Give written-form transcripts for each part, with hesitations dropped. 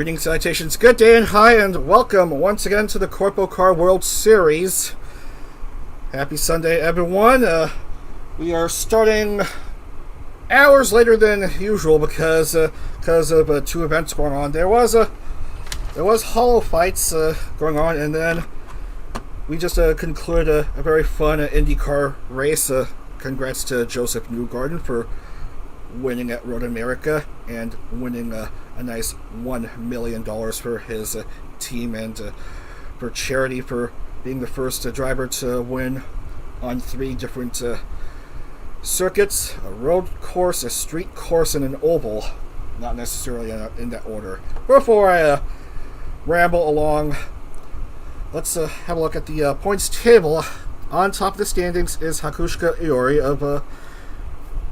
Greetings, salutations, good day and hi, and welcome once again to the CorpoCar World Series. Happy Sunday, everyone. We are starting hours later than usual because of two events going on. There was Hollow Fights going on, and then we just concluded a very fun IndyCar race. Congrats to Joseph Newgarden for winning at Road America and winning a nice $1 million for his team and for charity for being the first driver to win on 3 different circuits: a road course, a street course, and an oval. Not necessarily in that order. Before I ramble along, let's have a look at the points table. On top of the standings is Hakushika Iori of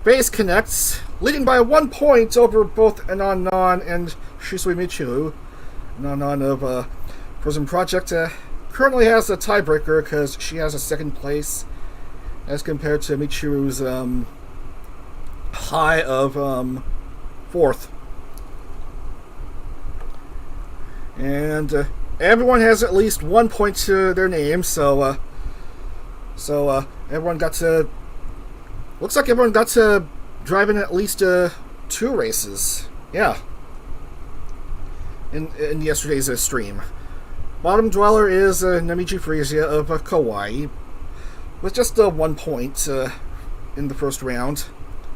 Base Connects, leading by 1 point over both Anon and Shisui Michiru. Anon of PRISM Project currently has a tiebreaker because she has a second place as compared to Michiru's high of 4th. And everyone has at least 1 point to their name, so everyone got to... Looks like everyone got to drive in at least 2 races. Yeah. In yesterday's stream. Bottom dweller is Namiji Frisia of Kauai, with just 1 point in the first round.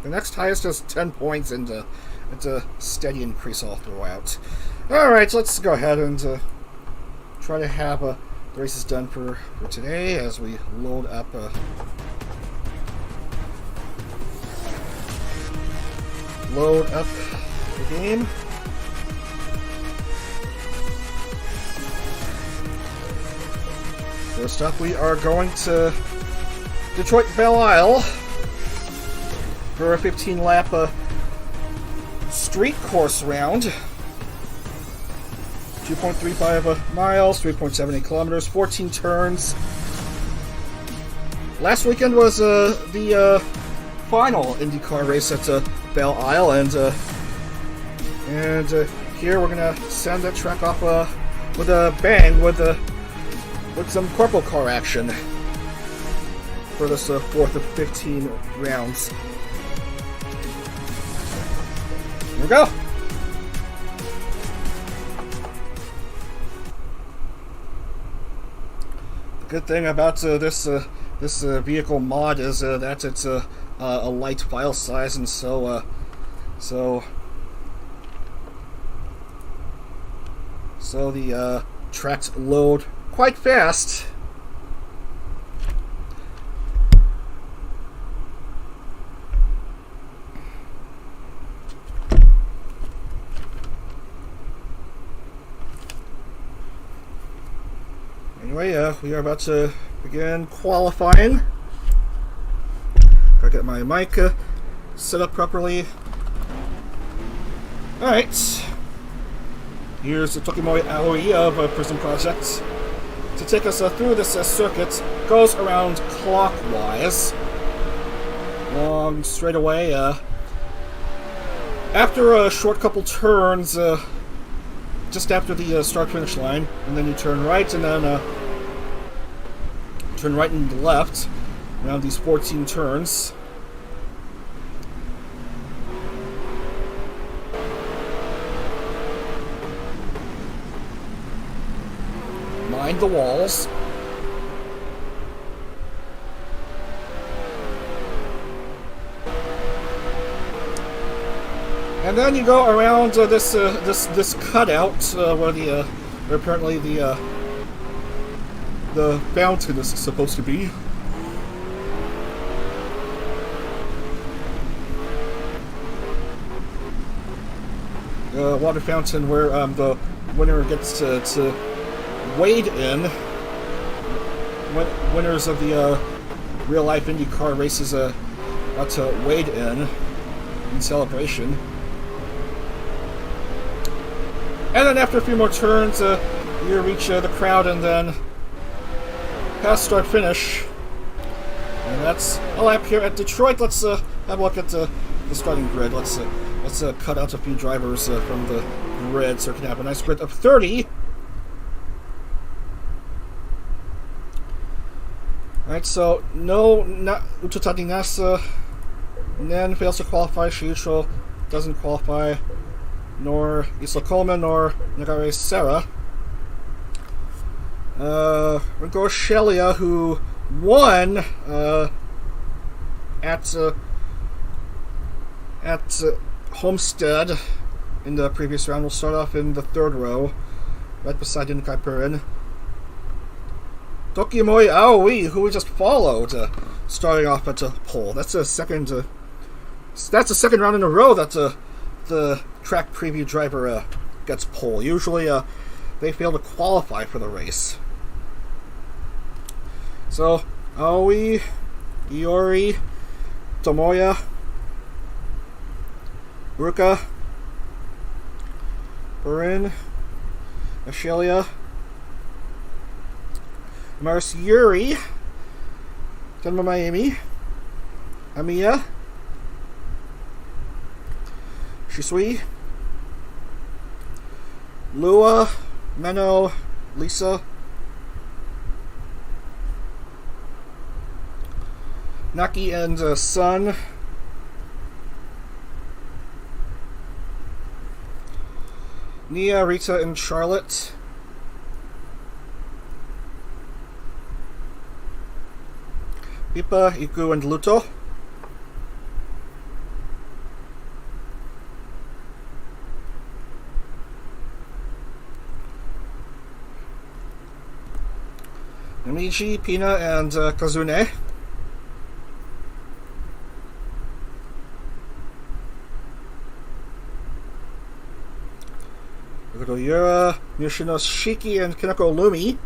The next highest is 10 points, and it's a steady increase all throughout. Alright, let's go ahead and try to have the races done for today as we load up... Load up the game. First up, we are going to Detroit Belle Isle for a 15-lap street course round. 2.35 miles, 3.78 kilometers, 14 turns. Last weekend was the final IndyCar race at Belle Isle, and here we're gonna send that track off with a bang with some CorpoCar action for this 4th of 15 rounds. Here we go. The good thing about this vehicle mod is that it's a light file size, and so the tracks load quite fast. Anyway, we are about to begin qualifying. Gotta get my mic set up properly. Alright. Here's the Tokimori Aoi of PRISM Project to take us through this circuit. Goes around clockwise. Long straight away. After a short couple turns, just after the start-finish line, and then you turn right, and then turn right and left around these 14 turns. Mind the walls. And then you go around this cutout where apparently the fountain is supposed to be. Water fountain where the winner gets to wade in. Winners of the real-life IndyCar races got to wade in celebration. And then after a few more turns, you reach the crowd, and then past start finish. And that's a lap here at Detroit. Let's have a look at the starting grid. Let's cut out a few drivers from the grid, so it can have a nice grid of 30. Alright, so no, not Utotati Nasa. Nen fails to qualify. Shiucho doesn't qualify. Nor Isla Coleman, nor Nagare Serra. Rinkou Ashelia, who won at Homestead in the previous round, will start off in the third row, right beside Yunikai Purin. Tokimoi Aoi, who we just followed, starting off at a pole. That's a second round in a row that the track preview driver gets pole. Usually they fail to qualify for the race. So Aoi, Iori, Tomoya, Ruka, Purin, Ashelia, Amaris, Yuri, Tenma Miami, Amiya, Shisui, Lua, Meno, Lisa, Naki and Sun, Nia, Rita, and Charlotte, Ipa, Iku, and Luto, Namichi, Pina, and Kazune, Yura, Yoshino Shiki, and Kinoko Lumi.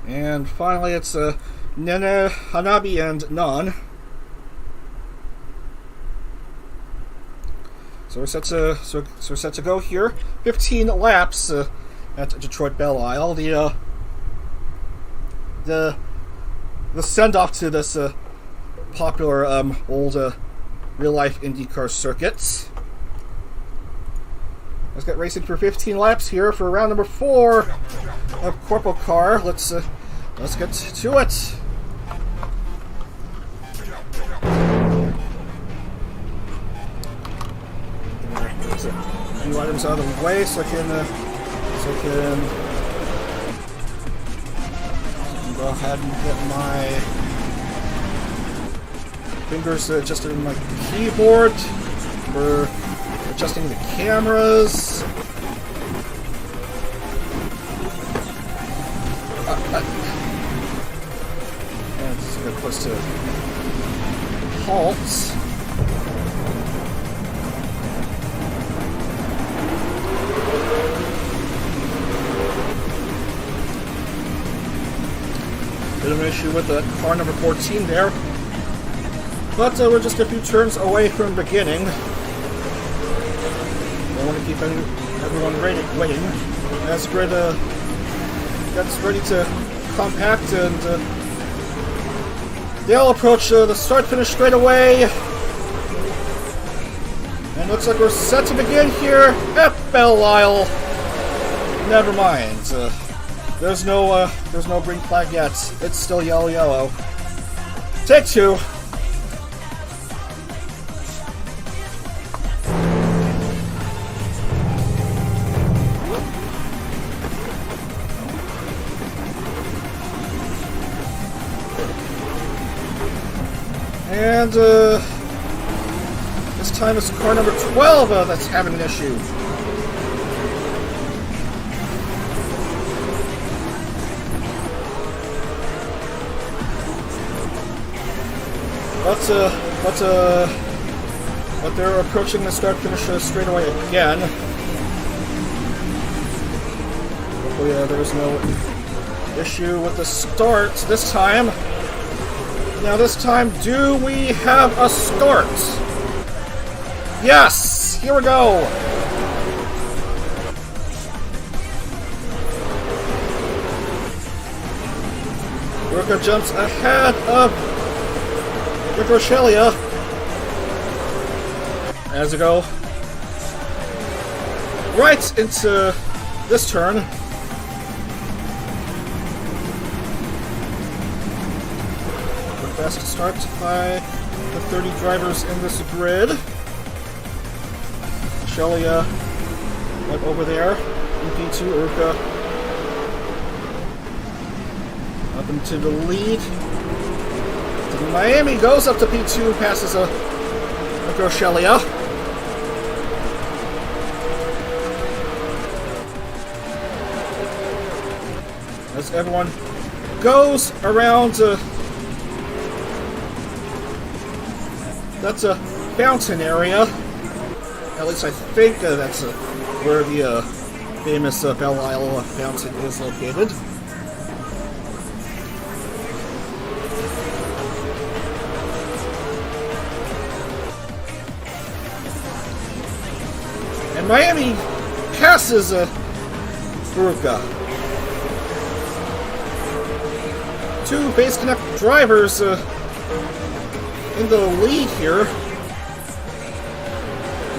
And finally, it's Nene, Hanabi, and Nan. So we're set to go here. 15 laps at Detroit Belle Isle. The send-off to this popular old real-life IndyCar circuit. Let's get racing for 15 laps here for round number 4 of CorpoCar. Let's get to it. Get a few items out of the way so I can go ahead and get my fingers adjusted in my keyboard for adjusting the cameras. And this is a good place to halt. Bit of an issue with the car number 14 there. But we're just a few turns away from beginning. Don't want to keep everyone waiting. As grid gets ready to compact, and they'll approach the start-finish straight away. And looks like we're set to begin here at Belle Isle. Never mind. There's no green flag yet. It's still yellow. Take 2. And this time it's car number 12 that's having an issue. But they're approaching the start-finish straightaway again. Hopefully there's no issue with the start this time. Now this time, do we have a start? Yes! Here we go! Rinkou jumps ahead of Ashelia as we go right into this turn. The best start by the 30 drivers in this grid. Ashelia right over there in P2. Rinkou up into the lead. Miami goes up to P2, passes Ashelia. As everyone goes around, that's a fountain area. At least I think that's where the famous Belle fountain is located. And Miami passes Rinkou. Two base connect drivers in the lead here.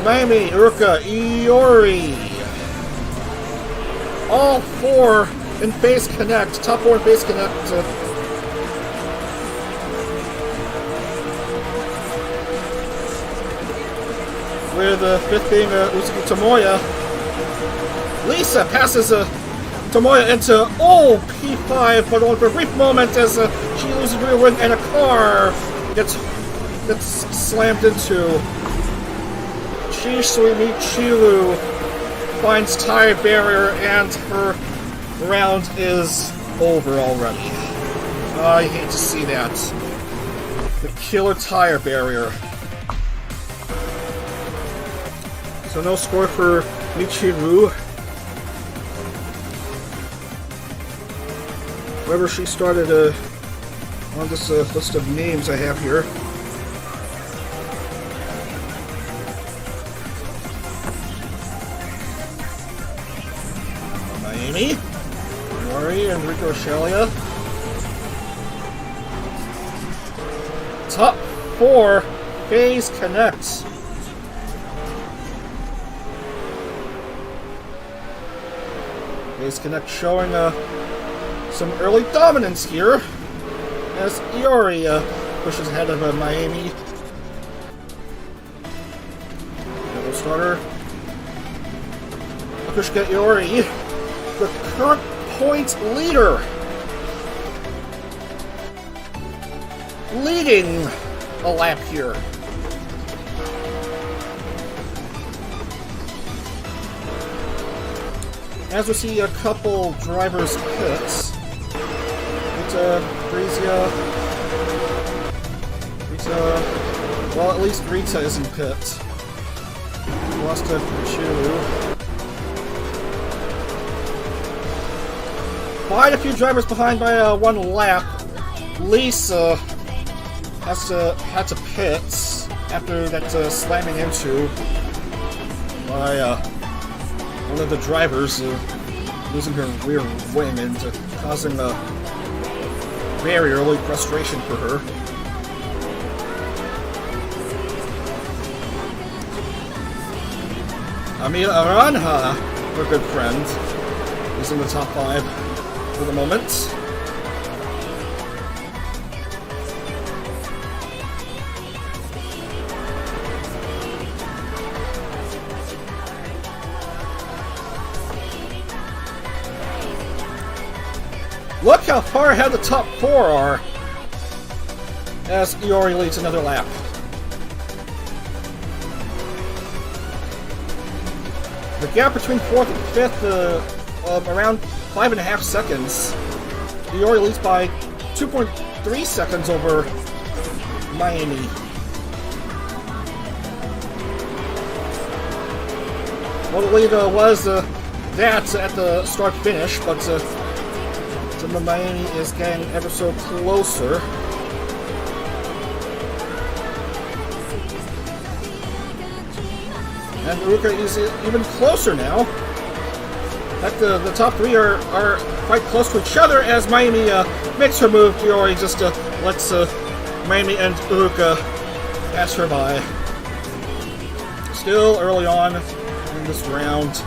Miami, Rinkou, Iori. All four in base connect. Top four in base connect. With fifth being Uzuki Tomoya. Lisa passes Tomoya into P5, but only for a brief moment as she loses rear wing and a car gets slammed into. Shisui Michiru finds tire barrier and her round is over already. I hate to see that. The killer tire barrier. So no score for Michiru. However, she started on this list of names I have here. Miami, Yuri, and Ashelia. Top four phase connects. Phase connect showing some early dominance here as Iori pushes ahead of Miami. Double starter. Hakushika Iori, the current points leader, leading a lap here. As we see a couple drivers pits. Rita, well, at least Rita is in pit. Lost to Michiru. Quite a few drivers behind by one lap. Lisa had to pit after that slamming into by one of the drivers losing her rear wing and causing very early frustration for her. Amir Aranha, her good friend, is in the top 5 for the moment. Look how far ahead the top 4 are as Iori leads another lap. The gap between 4th and 5th of around 5.5 seconds. Iori leads by 2.3 seconds over Miami. Well, the lead was that at the start-finish, but Miami is getting ever so closer. And Rinkou is even closer now. In fact, the top 3 are quite close to each other as Miami makes her move. Iori just lets Miami and Uruka pass her by. Still early on in this round.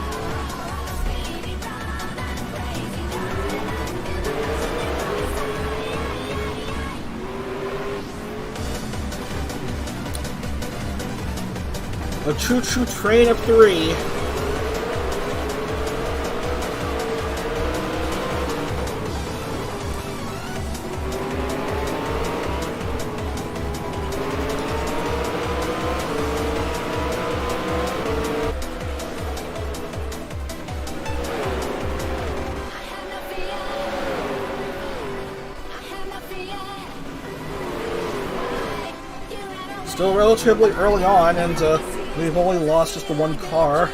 A choo-choo train of 3. Still relatively early on, and we've only lost just the one car.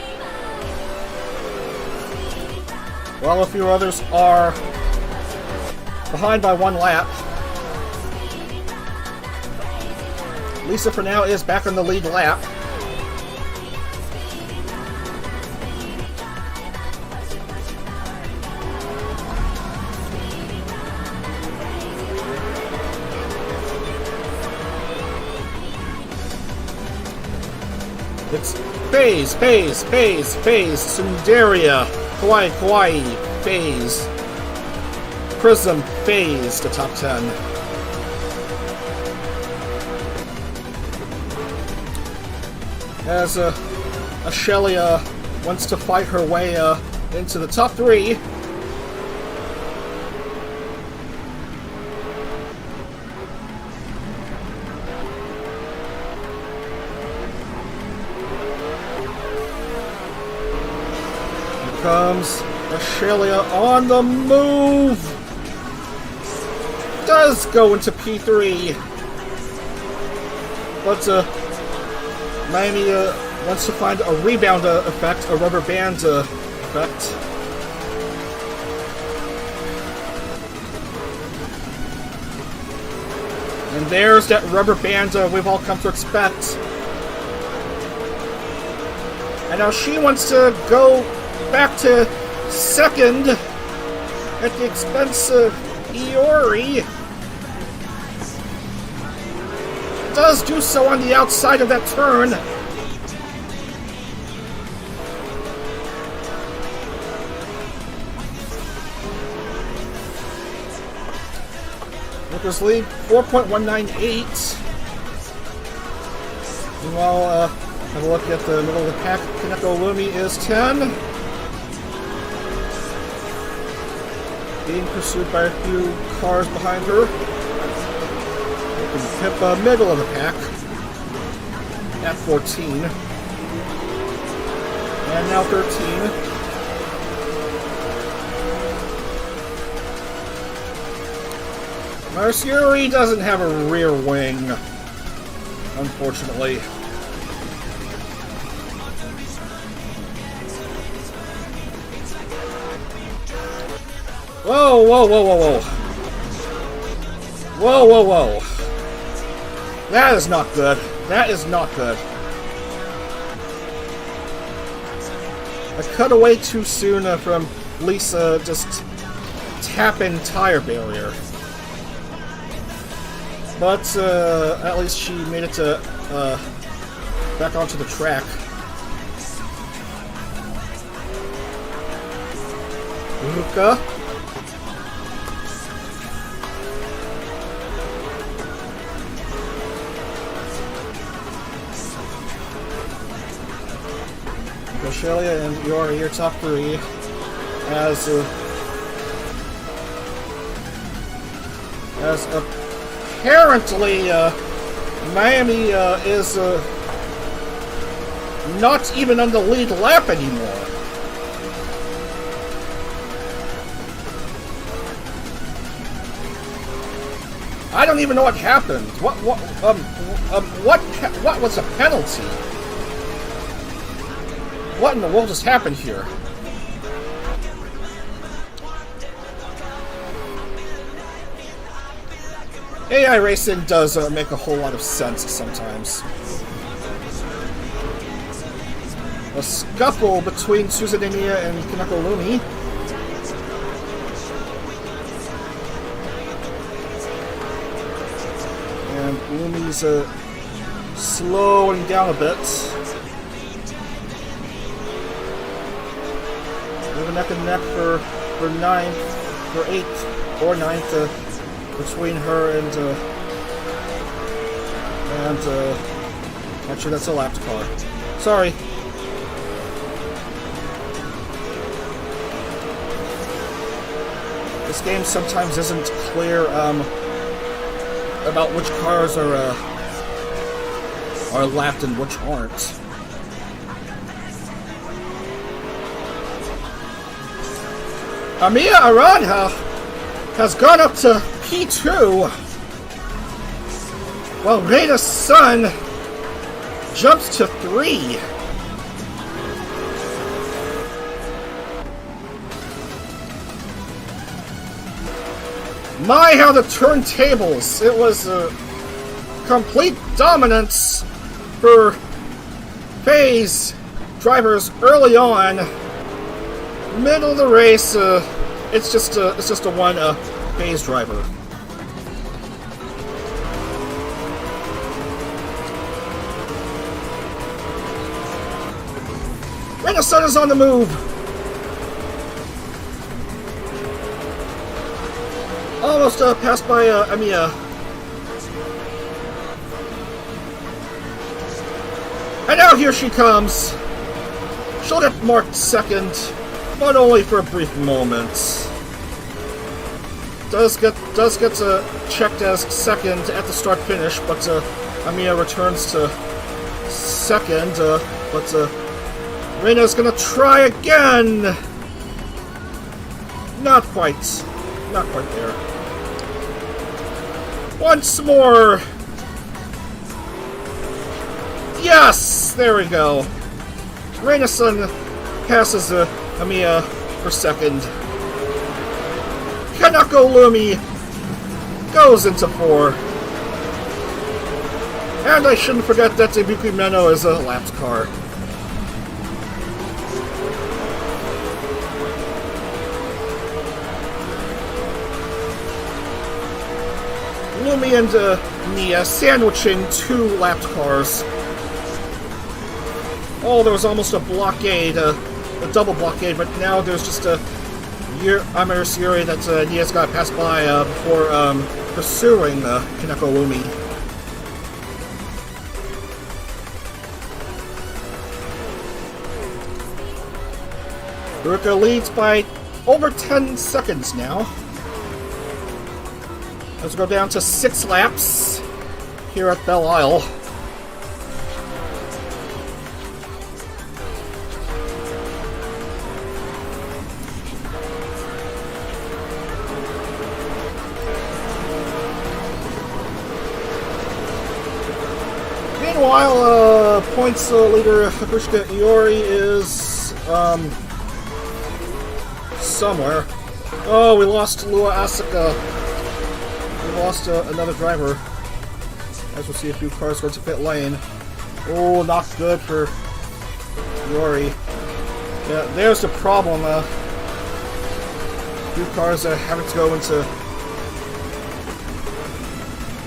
While a few others are behind by 1 lap. Lisa, for now, is back on the lead lap. It's Phase, Sundaria, Kawaii, Phase, Prism, Phase, the top 10. As Ashelia wants to fight her way into the top 3. Comes Ashelia on the move. Does go into P3, but Miami wants to find a rebound effect, a rubber band effect. And there's that rubber band we've all come to expect. And now she wants to go back to second at the expense of Iori. Does do so on the outside of that turn. Lucas lead 4.198. Meanwhile, have a look at the middle of the pack. Kaneko Lumi is 10. Being pursued by a few cars behind her. Pip middle of the pack at 14. And now 13. Yuri doesn't have a rear wing, unfortunately. Whoa, whoa, whoa, whoa, whoa. Whoa, whoa, whoa. That is not good. That is not good. I cut away too soon from Lisa just tapping tire barrier. But at least she made it to back onto the track. Luca. Ashelia and Yuri, your top 3, as apparently Miami is not even on the lead lap anymore. I don't even know what happened. What was the penalty? What in the world just happened here? AI racing does make a whole lot of sense sometimes. A scuffle between Susanenia and Kaneko Lumi. And Umi's slowing down a bit. We have a neck and neck for 9th, or 8th, or 9th between her and actually that's a lapped car. Sorry. This game sometimes isn't clear about which cars are lapped and which aren't. Amiya Aranha has gone up to P2, while Rita's son jumps to 3. My, how the turntables! It was complete dominance for FaZe drivers early on. Middle of the race, it's just a one FaZe driver. Rinkou is on the move. Almost passed by Amiya. And now here she comes. She'll get marked second, but only for a brief moment. Does get checked as second at the start finish, but Amiya returns to second. But Reina's gonna try again. Not quite. Not quite there. Once more! Yes! There we go. Reina-san passes Amiya for second. Kanako Lumi goes into 4. And I shouldn't forget that Ibuki Meno is a lapped car. Lumi and Nia sandwiching 2 lapped cars. Oh, there was almost a blockade, a double blockade, but now there's just a Amaris Yuri that Nia's got passed by before pursuing Kaneko Lumi. Rinkou leads by over 10 seconds now. Let's go down to 6 laps here at Belle Isle. Meanwhile, points leader Hakushika Iori is somewhere. Oh, we lost Lua Asuka. We lost another driver. As we'll see a few cars go to pit lane. Oh, not good for Yuri. Yeah, there's the problem. A few cars having to go into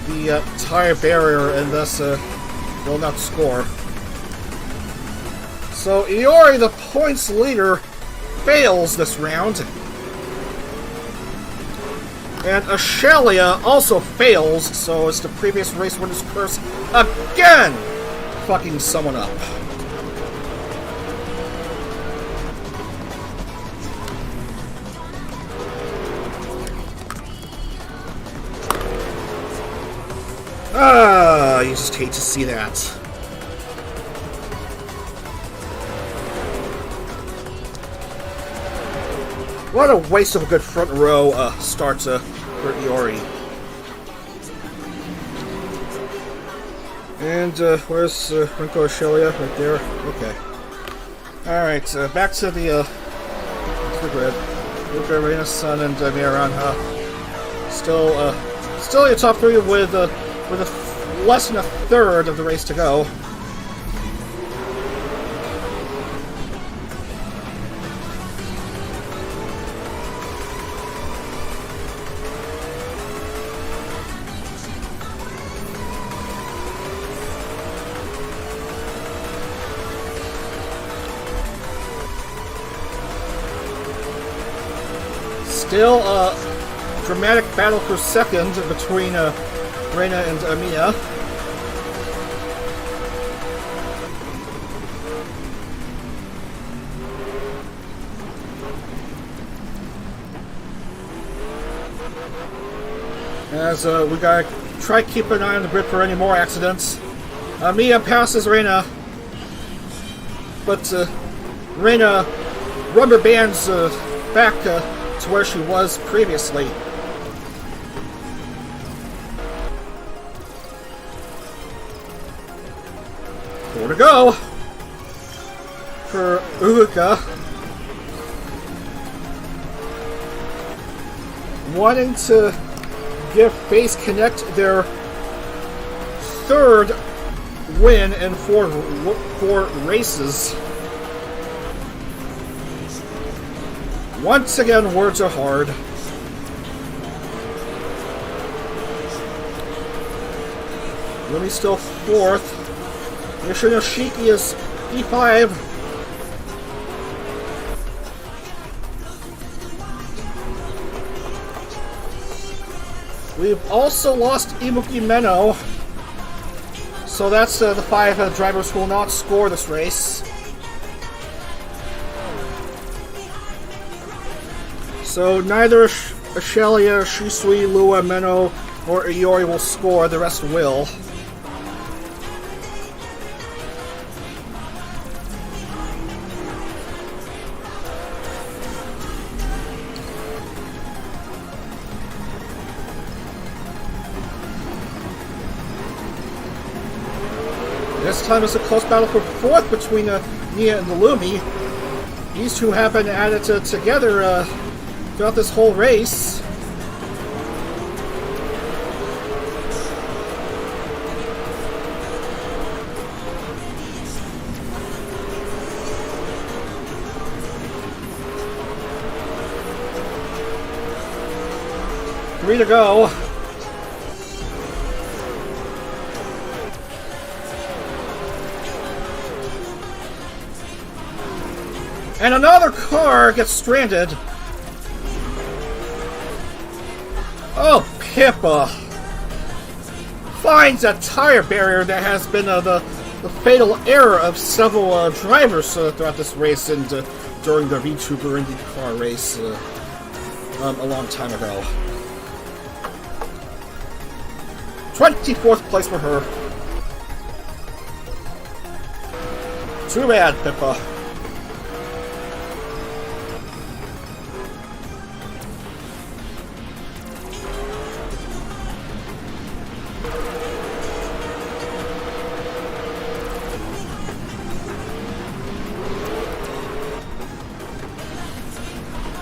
the tire barrier and thus will not score. So Iori, the points leader, fails this round. And Ashelia also fails, so it's the previous race winner's curse again! Fucking someone up. Ah, you just hate to see that. What a waste of a good front row start for Iori. And where's Rinkou Ashelia? Right there. Okay. Alright, back to the grid. Luca, Reina-san, and Miranha. Still your top 3 with less than a third of the race to go. Still a dramatic battle for second between Reina and Mia. As we gotta try to keep an eye on the grid for any more accidents. Mia passes Reina, but Reina rubber bands back to where she was previously. Four to go for Uruka. Wanting to give Face Connect their third win in four races. Once again, words are hard. Yuri still fourth. Yoshinoshiki is E5. We've also lost Ibuki Meno. So that's the 5 drivers who will not score this race. So neither Ashelia, Shisui, Lua, Meno, or Iori will score, the rest will. This time it's a close battle for fourth between Nia and the Lumi. These two have been added together throughout this whole race. Three to go. And another car gets stranded. Oh, Pippa finds a tire barrier that has been the fatal error of several drivers throughout this race and during the VTuber IndyCar race a long time ago. 24th place for her. Too bad, Pippa.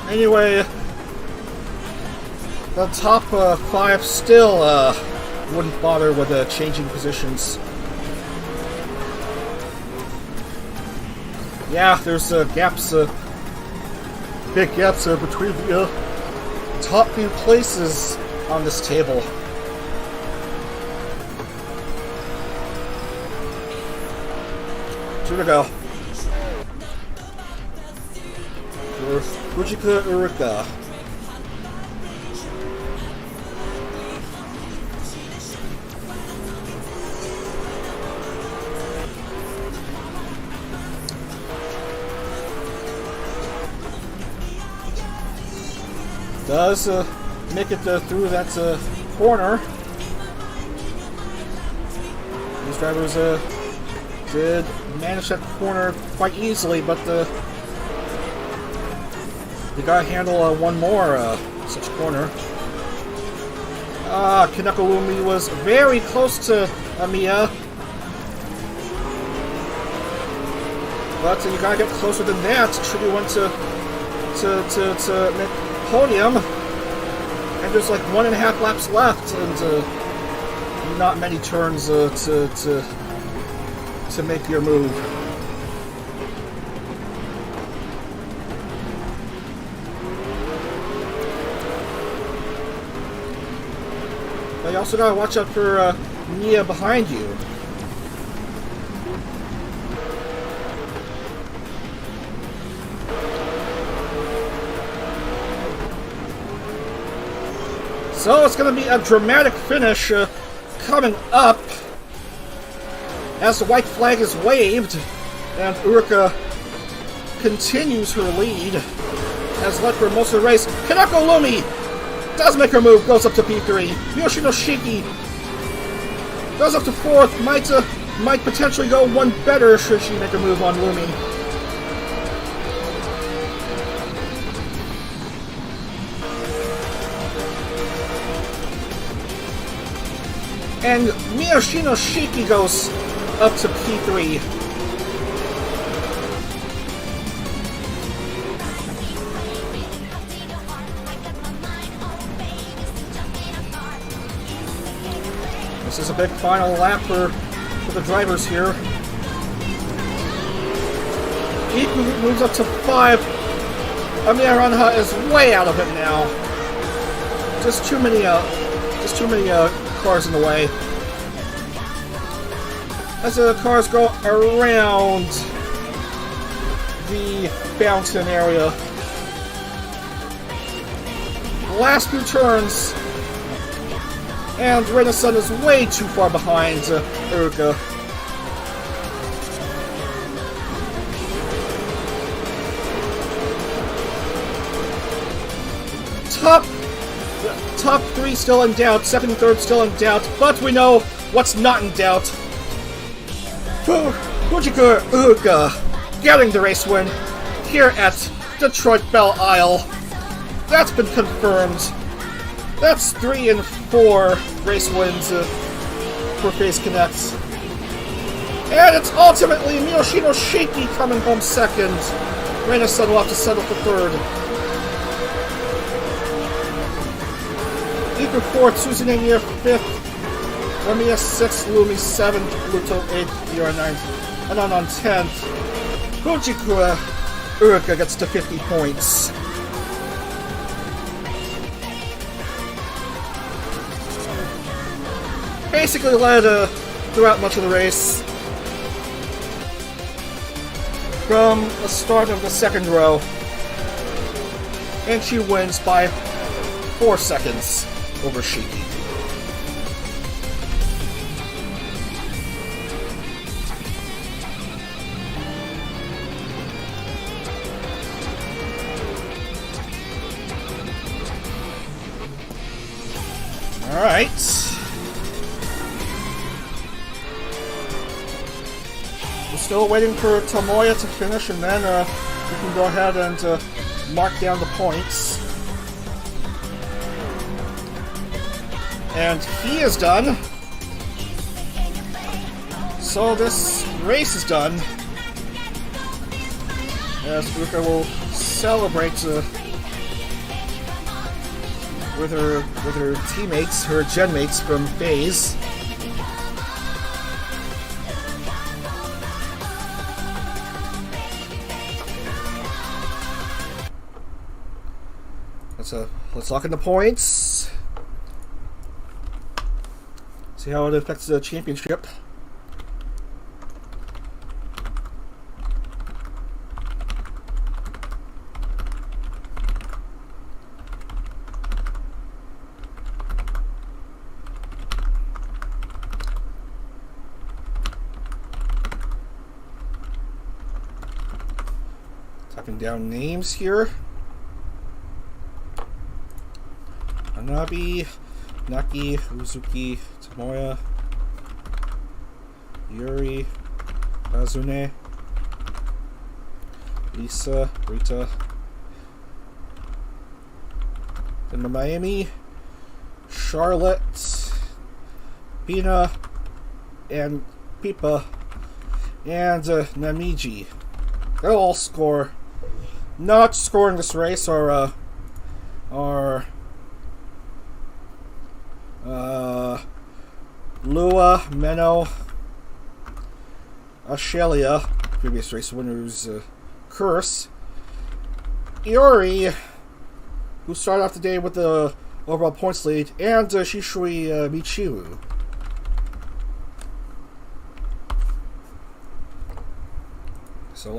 Anyway, the top 5 still wouldn't bother with changing positions. Yeah, there's gaps, big gaps between the top few places on this table. Two to go. Fujika Uruka. Does make it through that corner. These drivers did manage that corner quite easily, but they gotta handle one more such corner. Kanakalumi was very close to Mia. But you gotta get closer than that should you want to make podium. And there's like 1.5 laps left and not many turns to make your move. You also gotta watch out for Nia behind you. So it's going to be a dramatic finish coming up as the white flag is waved, and Urka continues her lead, has led for most of the race. Kanako Lumi does make her move, goes up to P3. Yoshino Shiki goes up to 4th, might potentially go one better should she make a move on Lumi. And Miyoshino Shiki goes up to P3. This is a big final lap for the drivers here. Iku moves up to 5. Amir Ranha is way out of it now. Just too many cars in the way. As the cars go around the fountain area. The last few turns, and Renasun is way too far behind Uruka. Top 3 still in doubt, 2nd and 3rd still in doubt, but we know what's not in doubt. Fujiko Uruka getting the race win here at Detroit Belle Isle. That's been confirmed. That's 3 and 4 race wins for Phase Connect. And it's ultimately Miyoshino Shiki coming home 2nd. Renasun will have to settle for 3rd. Iku 4th, Suzune 5th, Ramiya 6th, Lumi 7th, Pluto 8th, Iori 9th, and on 10th, Fujiko Uruka gets to 50 points. Basically led throughout much of the race. From the start of the 2nd row. And she wins by 4 seconds over Shiki. Alright. We're still waiting for Tomoya to finish, and then we can go ahead and mark down the points. And he is done. So this race is done. As Uruka will celebrate with her teammates, her genmates from Phase. Let's lock in the points. See how it affects the championship. Typing down names here. Hanabi, Naki, Uzuki, Tomoya, Yuri, Bazune, Lisa, Rita, then the Miami, Charlotte, Bina, and Pipa, and Namiji. They'll all score. Not scoring this race are Lua, Menno, Ashelia, previous race winner's Curse, Iori, who started off the day with the overall points lead, and Shisui Michiru. So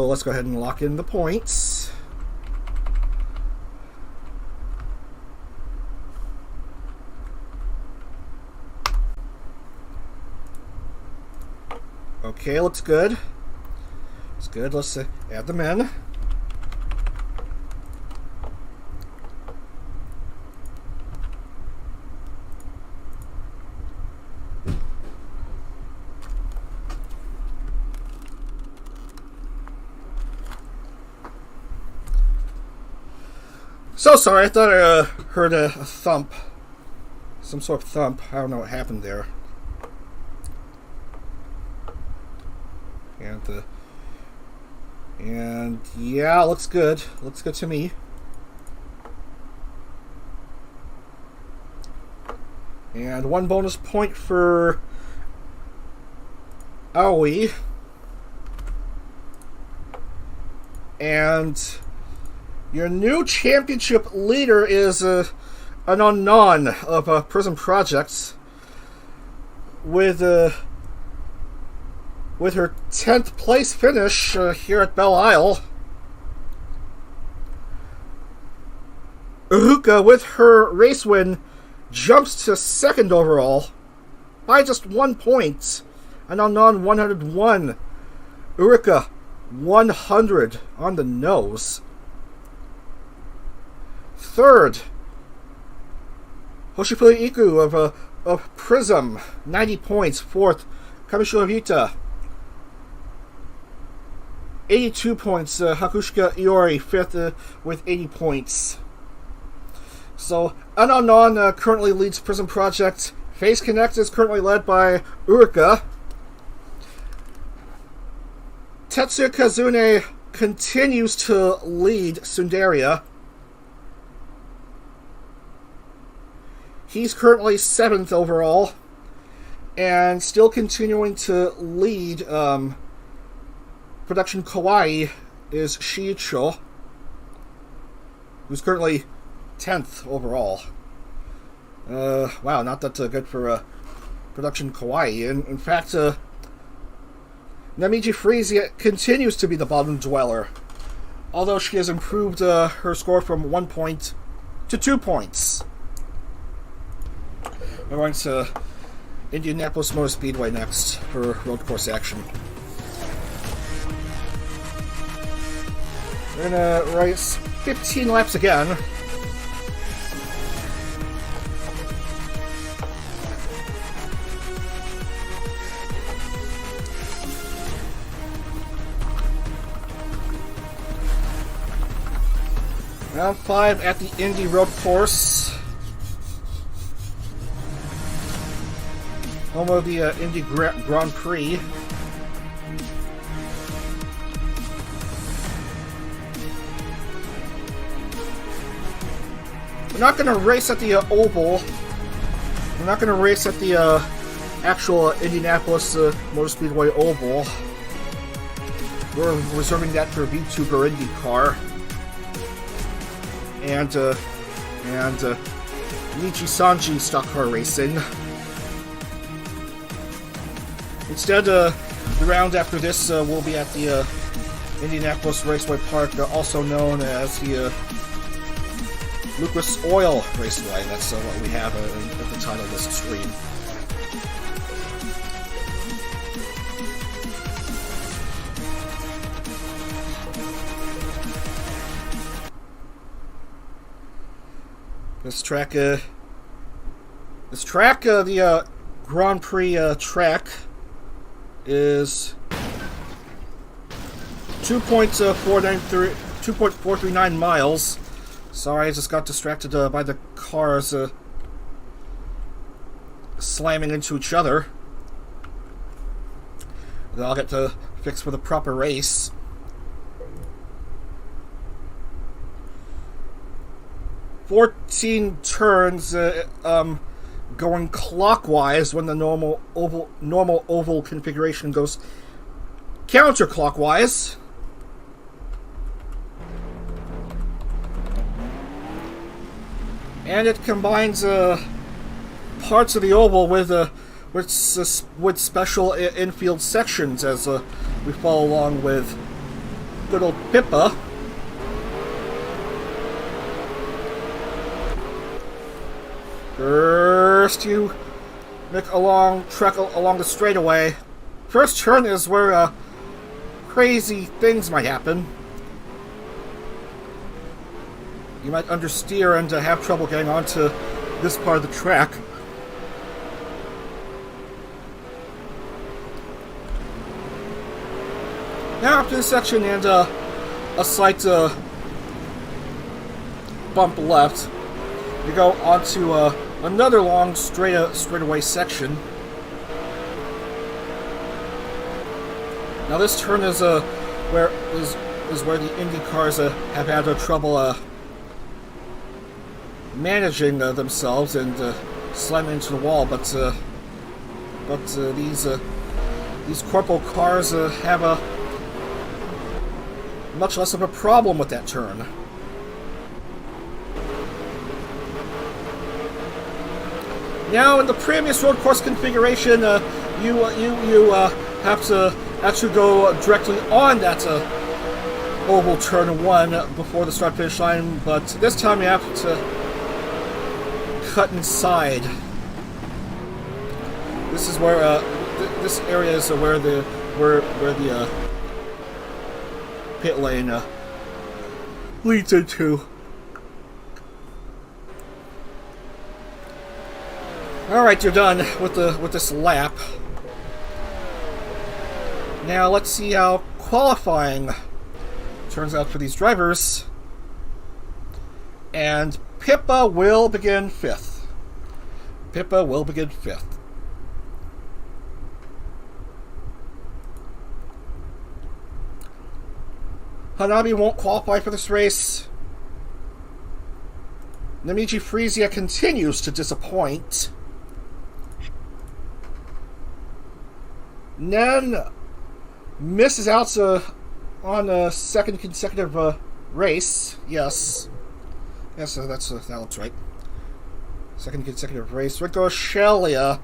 let's go ahead and lock in the points. Okay, looks good. It's good. Let's add them in. So sorry, I thought I heard a thump. Some sort of thump. I don't know what happened there. And yeah, looks good. Looks good to me. And 1 bonus point for Iori. And your new championship leader is an unknown of PRISM Project with her 10th place finish here at Belle. Rinkou, with her race win, jumps to 2nd overall by just 1 point. An unknown 101. Rinkou 100 on the nose. 3rd, Hakushika of PRISM, 90 points. 4th, Kamishiro Rita, 82 points. Hakushika Iori, 5th with 80 points. So, Unknown currently leads PRISM Project. Face Connect is currently led by Rinkou. Tetsuya Kazune continues to lead Sundaria. He's currently 7th overall, and still continuing to lead Production Kawaii is Shiicho, who's currently 10th overall. Wow, not that good for Production Kawaii. In fact, Namiji Freezy continues to be the bottom dweller, although she has improved her score from 1 point to 2 points. We're going to Indianapolis Motor Speedway next for road course action. We're going to race 15 laps again. Round 5 at the Indy Road Course. Home of the Indy Grand Prix. We're not going to race at the Oval. We're not going to race at the actual Indianapolis Motor Speedway Oval. We're reserving that for VTuber IndyCar. And Nichi Sanji Stock Car Racing. Instead, the round after this will be at the Indianapolis Raceway Park, also known as the Lucas Oil Raceway. That's what we have at the title of this stream. This track, the Grand Prix track is 2.439 miles. Sorry, I just got distracted by the cars slamming into each other. Then I'll get to fix for the proper race. $14 turns going clockwise when the normal oval configuration goes counterclockwise. And it combines parts of the oval with special infield sections as we follow along with good old Pippa. First, you make trek along the straightaway first turn is where crazy things might happen. You might understeer and have trouble getting onto this part of the track. Now after this section and a slight bump left, you go onto another long straightaway section. Now this turn is where the Indy cars have had trouble managing themselves and slamming into the wall, but these Corpo cars have a much less of a problem with that turn. Now, in the previous road course configuration, you have to actually go directly on that oval turn 1 before the start-finish line, but this time you have to cut inside. This is where this area is where the pit lane leads into. All right, you're done with this lap. Now let's see how qualifying turns out for these drivers. And Pippa will begin 5th. Pippa will begin 5th. Hanabi won't qualify for this race. Namichi Frisia continues to disappoint. Nen misses out on a second consecutive race. Yes, that looks right. Second consecutive race. Rinkou Ashelia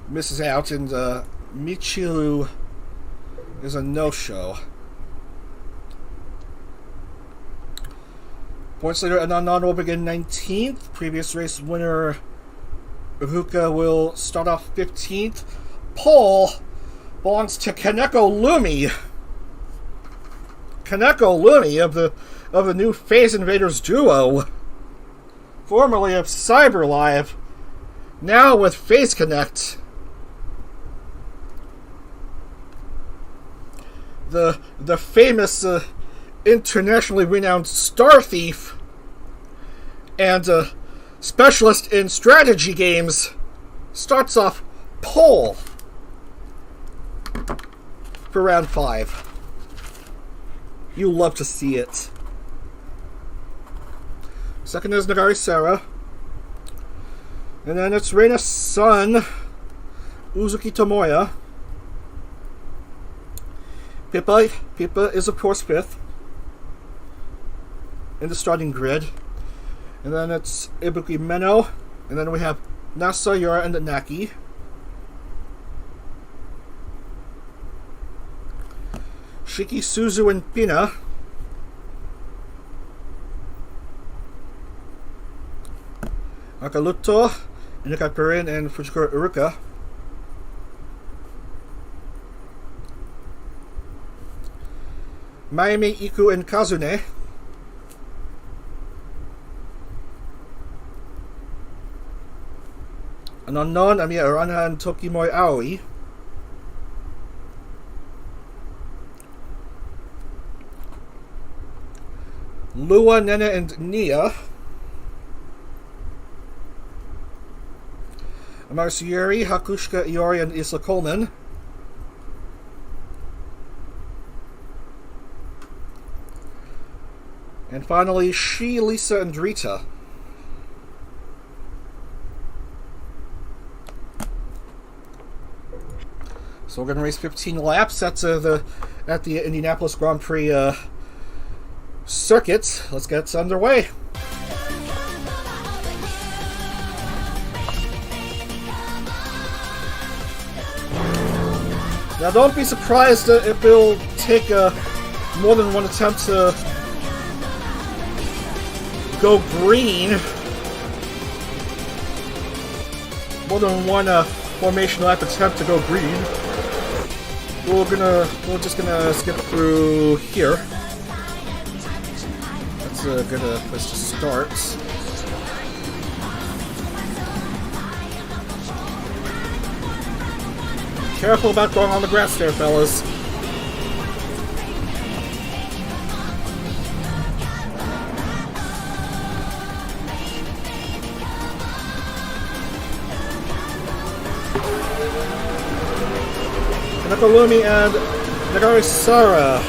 misses out, and Michiru is a no-show. Points later, Ananon will begin 19th. Previous race winner Iruka will start off 15th. Pole belongs to Kaneko Lumi. Kaneko Lumi of the new Phase Invaders duo, formerly of CyberLive, now with Phase Connect. The famous internationally renowned Star Thief and specialist in strategy games starts off pole for round 5. You love to see it. Second is Nagari Sarah. And then it's Reina's son, Uzuki Tomoya. Pippa is of course 5th in the starting grid. And then it's Ibuki Meno. And then we have Nasa, Yura, and Naki. Shiki, Suzu, and Pina. Akaluto, Inukai Perin, and Fujikura Iruka. Mayumi, Iku, and Kazune. An unknown Amiya Arana and Tokimoi Aoi. Lua, Nena, and Nia. Amaris, Yuri, Hakushika, Iori, and Isla Coleman. And finally, Shi, Lisa, and Rita. So we're going to race 15 laps at the Indianapolis Grand Prix circuit. Let's get underway. Now don't be surprised if it'll take more than one attempt to go green. More than one formation lap attempt to go green. we're just gonna skip through here. That's a good place to start. Careful about going on the grass there, fellas. Nakalumi and Nagarisara.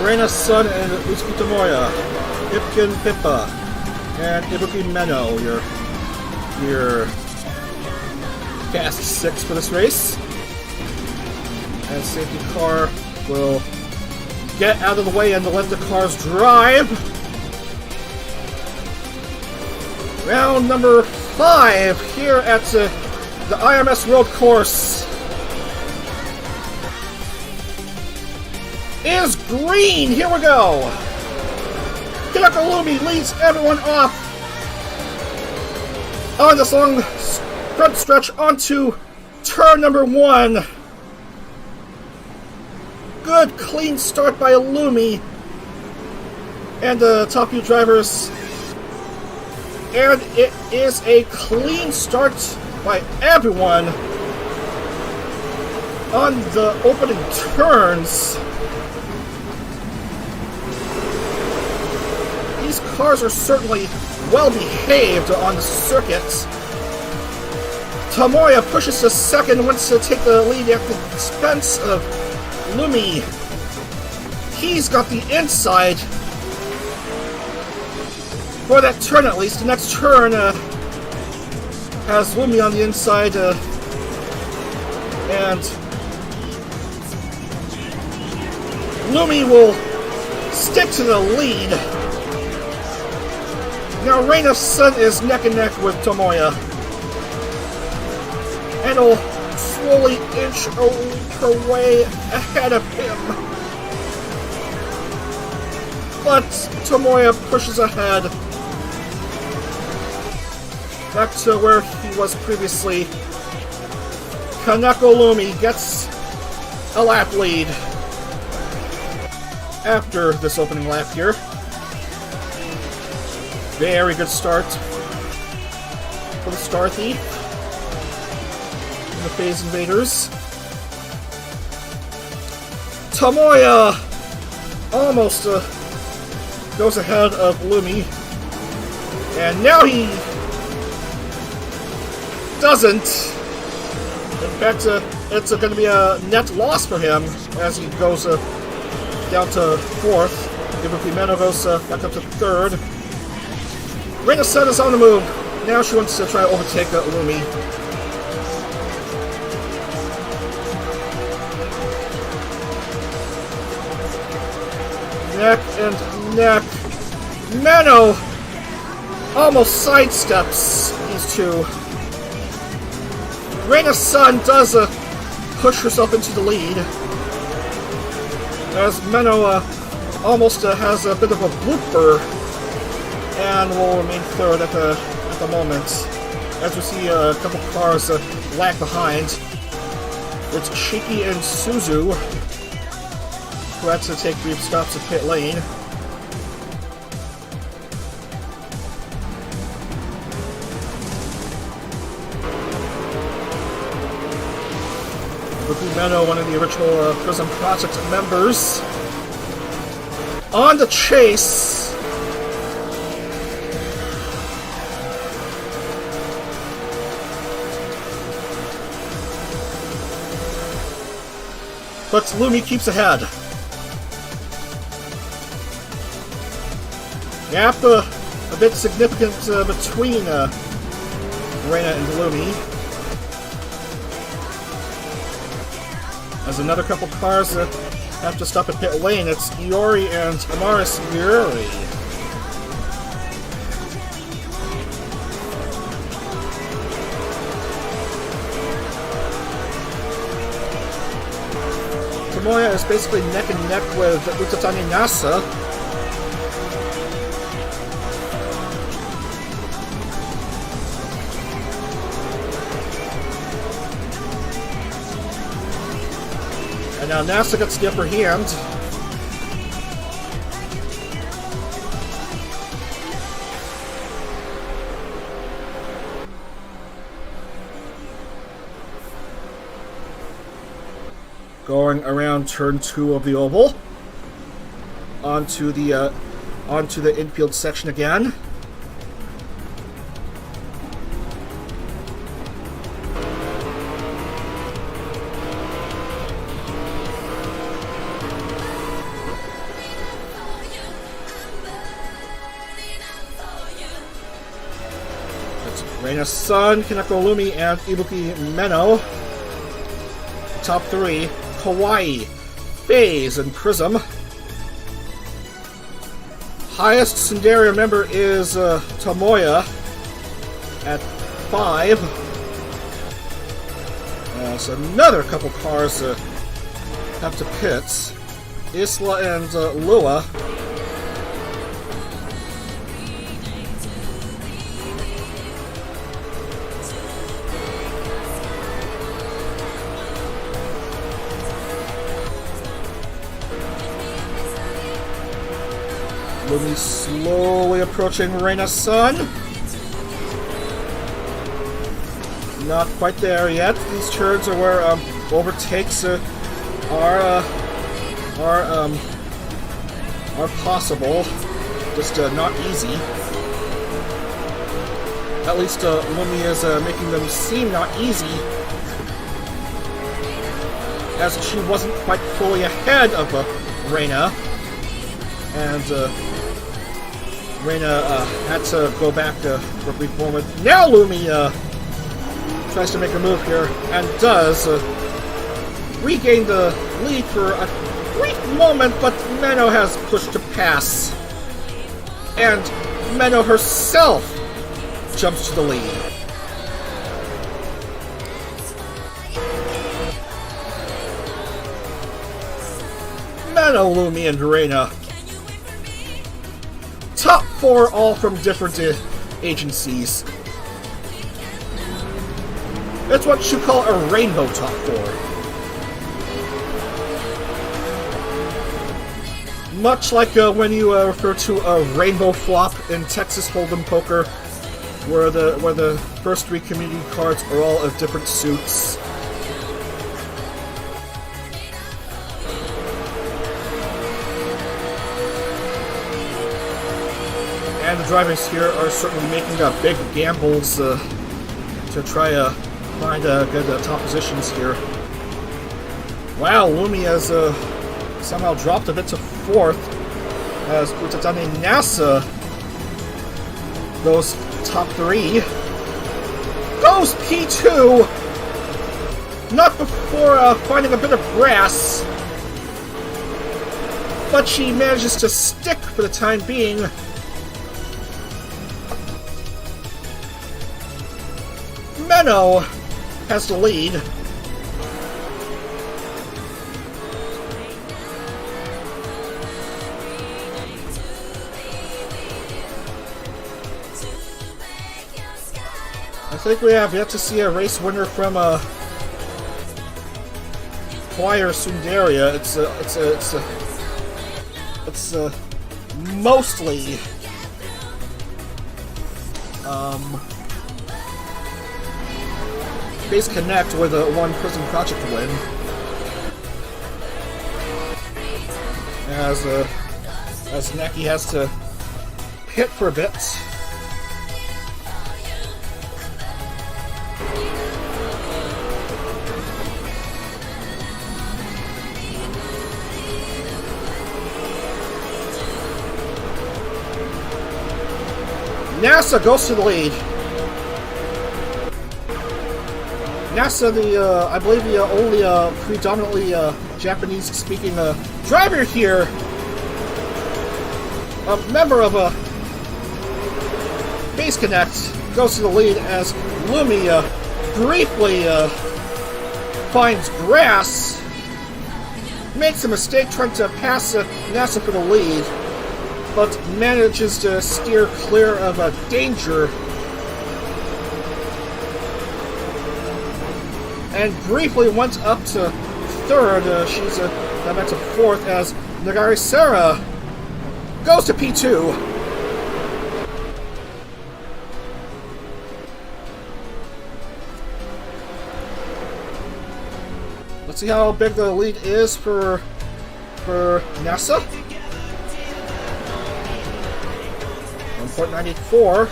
Reina's son and Utsuki Tomoya. Ipkin Pippa. And Ibuki Meno, your fast 6 for this race. And safety car will get out of the way and let the cars drive. Round number 5 here at the IMS Road Course is green. Here we go. Kinakalumi leads everyone off on this long front stretch onto turn number 1. Good clean start by Illumi and the top few drivers. And it is a clean start by everyone on the opening turns. These cars are certainly well behaved on the circuit. Tomoya pushes to second, wants to take the lead at the expense of Lumi. He's got the inside. For that turn, at least. The next turn has Lumi on the inside, and Lumi will stick to the lead. Now Reina's son is neck and neck with Tomoya, and will slowly inch her way ahead of him. But Tomoya pushes ahead. Back to where he was previously. Kaneko Lumi gets a lap lead after this opening lap here. Very good start for the Star Thief and the Phase Invaders. Tomoya almost goes ahead of Lumi, and now he doesn't. In fact, it's going to be a net loss for him as he goes down to 4th. Ibuki Meno goes back up to 3rd. Reina's son is on the move. Now she wants to try to overtake Lumi. Neck and neck. Meno almost sidesteps these two. Reina's son does push herself into the lead, as Meno almost has a bit of a blooper and will remain 3rd at the moment. As we see a couple cars lag behind. It's Shiki and Suzu who had to take brief stops at pit lane. Meno, one of the original PRISM Project members, on the chase. But Lumi keeps ahead. Gap a bit significant between Reina and Lumi. As another couple cars have to stop at pit lane, it's Iori and Amaris Yuri. Tomoya is basically neck and neck with Utatani Nasa. Now NASA gets the upper hand. Going around turn 2 of the oval. Onto the infield section again. Reina's son, Kaneko Lumi, and Ibuki Meno. Top 3, Kawaii, FaZe, and PRISM. Highest Tsundere member is Tomoya at 5. So another couple cars have to pit. Isla and Lua. Lumi slowly approaching Reina's son. Not quite there yet. These turns are where overtakes are possible, just not easy. At least Lumi is making them seem not easy, as she wasn't quite fully ahead of Reina, and Reina had to go back for a brief moment. Now Lumi tries to make a move here, and does regain the lead for a brief moment, but Meno has pushed to pass. And Meno herself jumps to the lead. Meno, Lumi, and Reina. Top 4 all from different agencies. That's what you call a rainbow top 4. Much like when you refer to a rainbow flop in Texas Hold'em poker, where the first 3 community cards are all of different suits. And the drivers here are certainly making big gambles to try to find good top positions here. Wow, Lumi has somehow dropped a bit to 4th, as Utatane NASA goes top 3. Goes P2! Not before finding a bit of grass, but she manages to stick for the time being. Meno has the lead. I think we have yet to see a race winner from Choir Sundaria. It's mostly Base Connect with a one PRISM Project win. As Naki has to pit for a bit. NASA goes to the lead. NASA, I believe the only predominantly Japanese-speaking driver here, a member of Base Connect, goes to the lead as Lumi briefly finds grass, makes a mistake trying to pass NASA for the lead, but manages to steer clear of danger, and briefly went up to third. She's now back to fourth as Nagari Sarah goes to P2. Let's see how big the lead is for NASA. 1.94.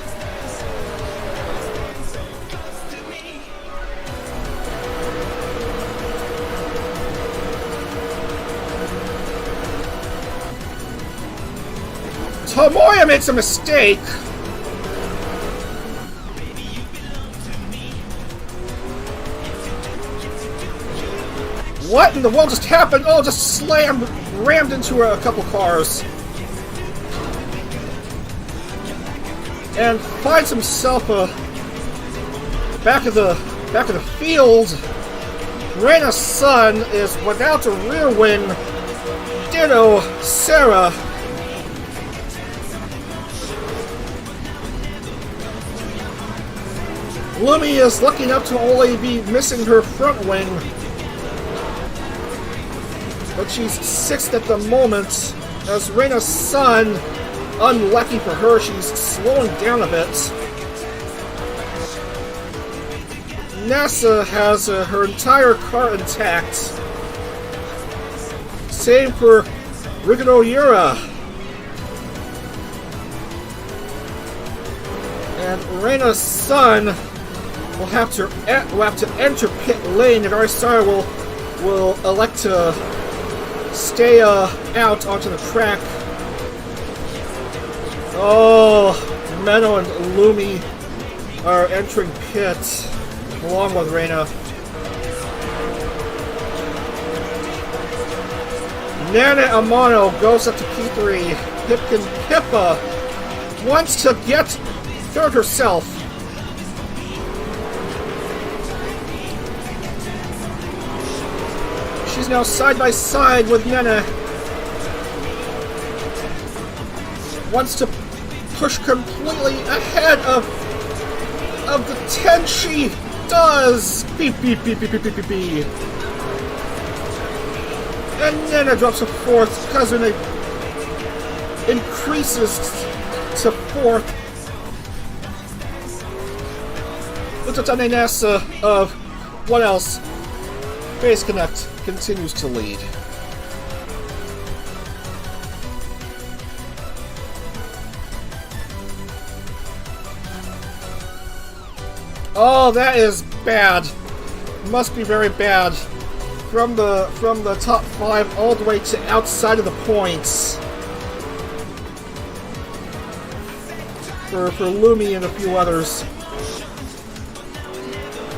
Tomoya makes a mistake. What in the world just happened? Oh, just rammed into a couple cars. And finds himself back of the field. Reina's son is without a rear wing. Ditto Sarah. Lumi is lucky enough to only be missing her front wing. But she's sixth at the moment, as Reina's son, unlucky for her, she's slowing down a bit. NASA has her entire car intact. Same for Rinkou Yura. And Reina's son will have to enter pit lane, and Arisara will elect to stay out onto the track. Oh, Menno and Lumi are entering pit along with Reina. Nana Amano goes up to P3. Pipkin Pippa wants to get third herself. She's now side by side with Nana. Wants to push completely ahead of the 10. She does. Beep beep beep beep beep beep beep beep. And Nana drops to fourth. Kazune increases to fourth. Utatane Nasa of what else? Base Connect continues to lead. Oh, that is bad. Must be very bad. From the top 5 all the way to outside of the points. For Lumi and a few others.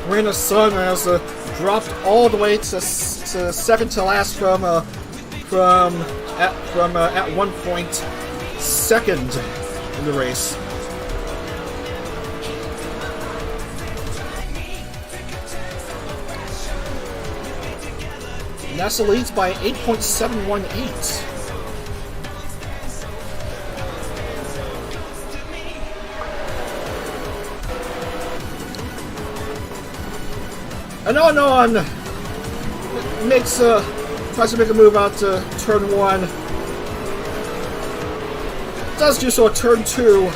Reina's son has dropped all the way to second to last from at one point second in the race. NASA leads by 8.718. And on makes tries to make a move out to turn 1. Does do so at turn 2.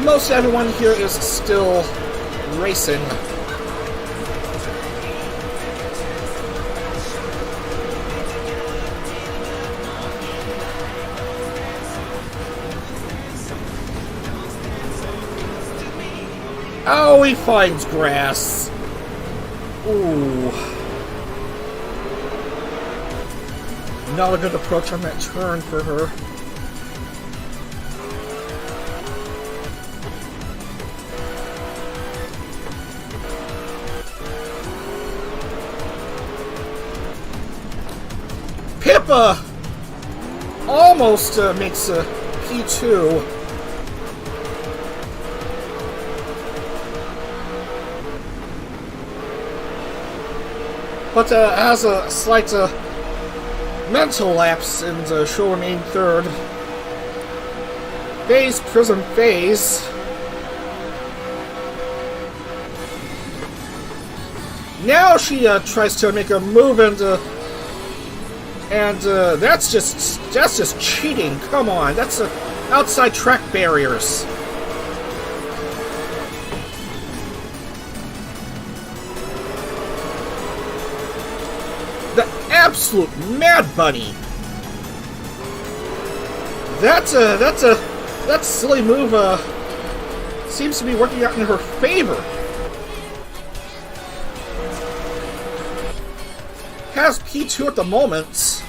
Most everyone here is still racing. Oh, he finds grass. Ooh. Not a good approach on that turn for her. Pippa almost makes a P2. But has a slight mental lapse, and she'll remain third. PRISM phase. Now she tries to make a move, and that's just cheating. Come on, that's outside track barriers. The absolute Mad Bunny. That silly move seems to be working out in her favor. Has P2 at the moment,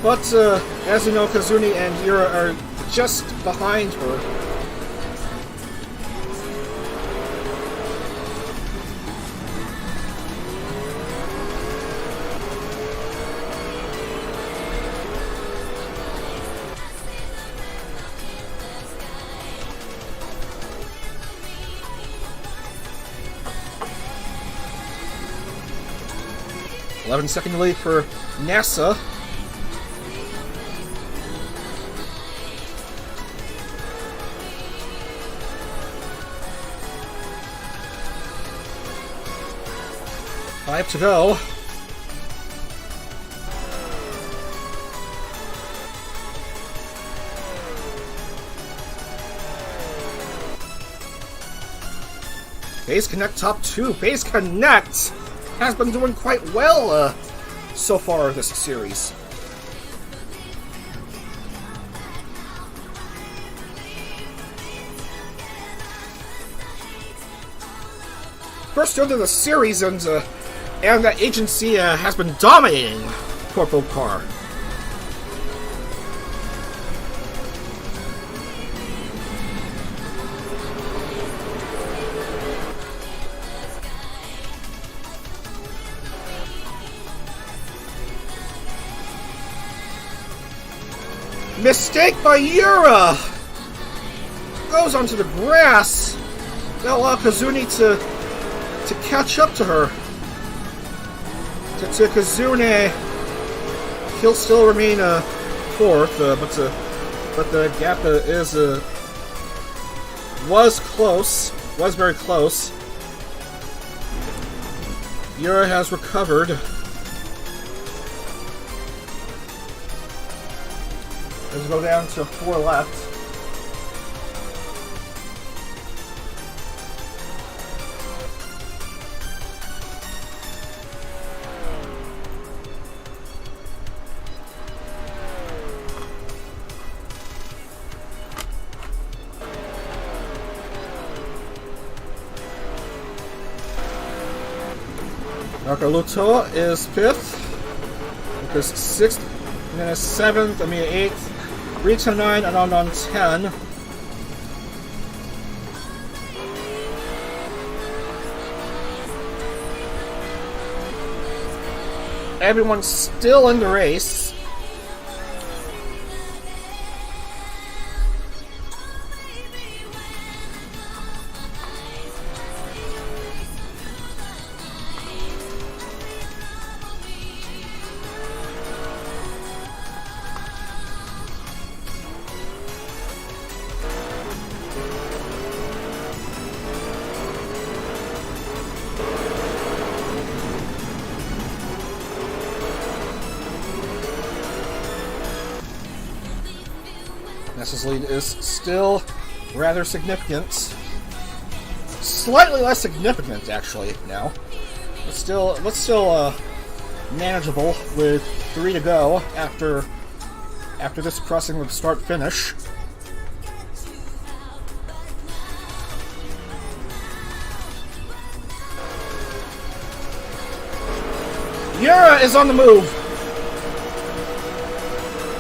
but as you know, Kazuni and Yuri are just behind her. Second lead for NASA. Five to go. Base Connect top 2. Base Connect has been doing quite well so far this series. First round of the series, and that agency has been dominating CorpoCar. Mistake by Yuri! Goes onto the grass. That'll allow Kazuni to catch up to her. To Kazune, he'll still remain fourth, but the gap was very close. Yuri has recovered. Let's go down to 4 left. Lutoa is 5th. Lucas 6th. And then 7th. 8th. Rita 9 and on 10. Everyone's still in the race. Nessa's lead is still rather significant. Slightly less significant, actually, now. But still manageable with 3 to go after this crossing with start-finish. Yuri is on the move.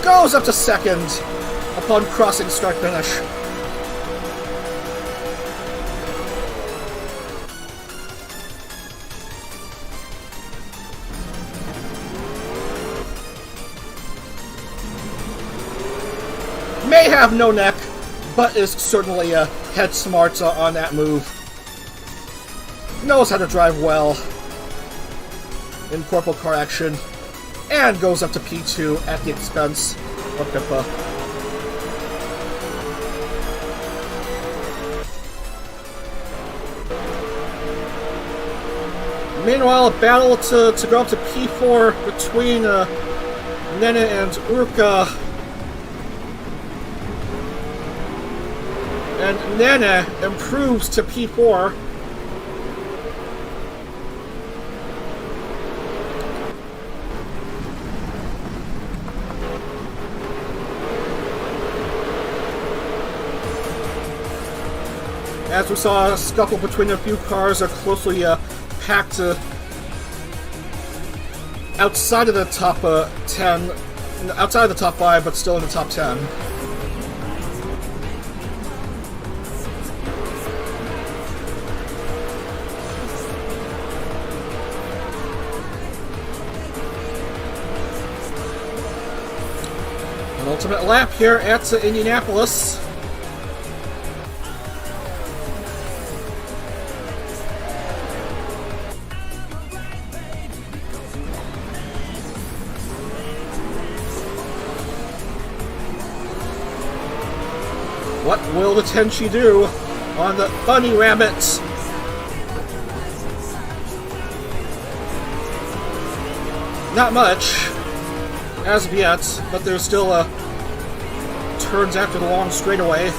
Goes up to second upon crossing start-finish. May have no neck, but is certainly head smart on that move. Knows how to drive well in CorpoCar action. and goes up to P2 at the expense of Pippa. Meanwhile, a battle to go up to P4 between Nene and Urka. And Nene improves to P4. As we saw a scuffle between a few cars are closely packed outside of the top 10, outside of the top 5, but still in the top 10. An ultimate lap here at Indianapolis. What will the Tenchi do on the Bunny Rabbits? Not much, as of yet, but there's still turns after the long straightaway.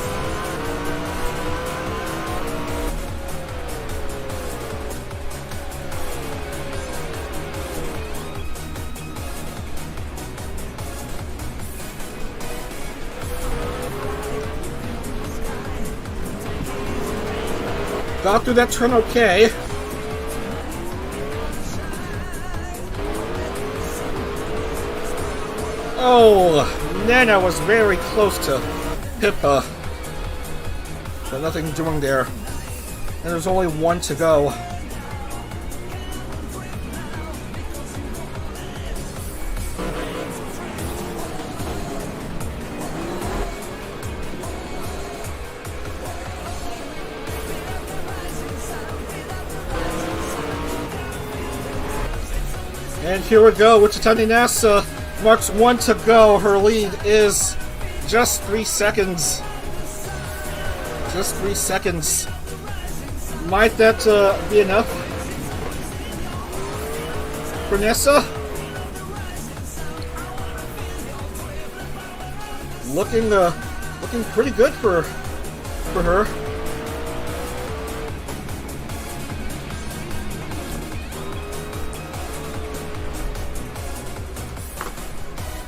Got through that turn okay. Oh, Nana was very close to Pippa. But nothing doing there. And there's only one to go. And here we go, Wichita NASA marks 1 to go. Her lead is just 3 seconds. Just 3 seconds. Might that be enough for Nessa? Looking pretty good for her.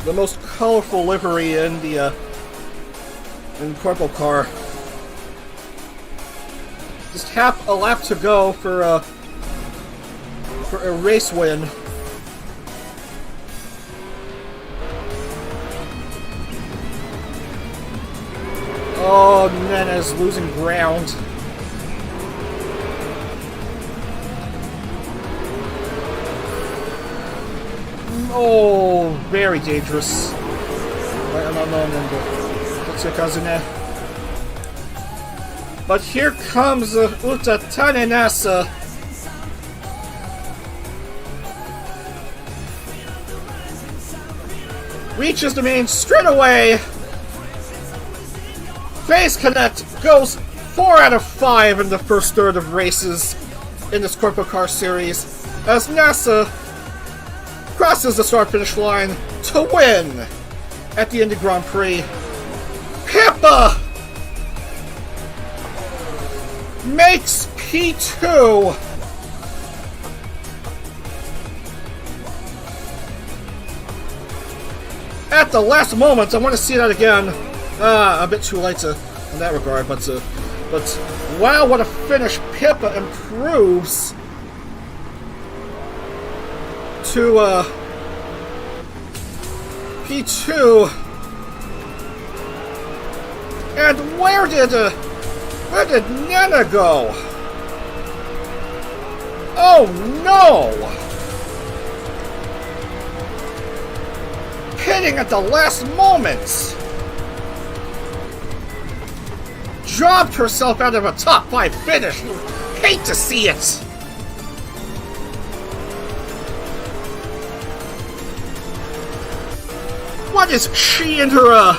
The most colorful livery in the in CorpoCar. Just half a lap to go for a race win. Oh, Nena's losing ground. Oh, very dangerous. But here comes Uta Tanenasa. Reaches the main straightaway. Phase Connect goes 4 out of 5 in the first third of races in this CorpoCar series, as NASA crosses the start-finish line to win at the Indy Grand Prix. Pippa makes P2. At the last moment. I want to see that again. A bit too late in that regard, but wow, what a finish. Pippa improves to P2. And where did Nana go? Oh no! Pitting at the last moment. Dropped herself out of a top 5 finish. You hate to see it. What is she and her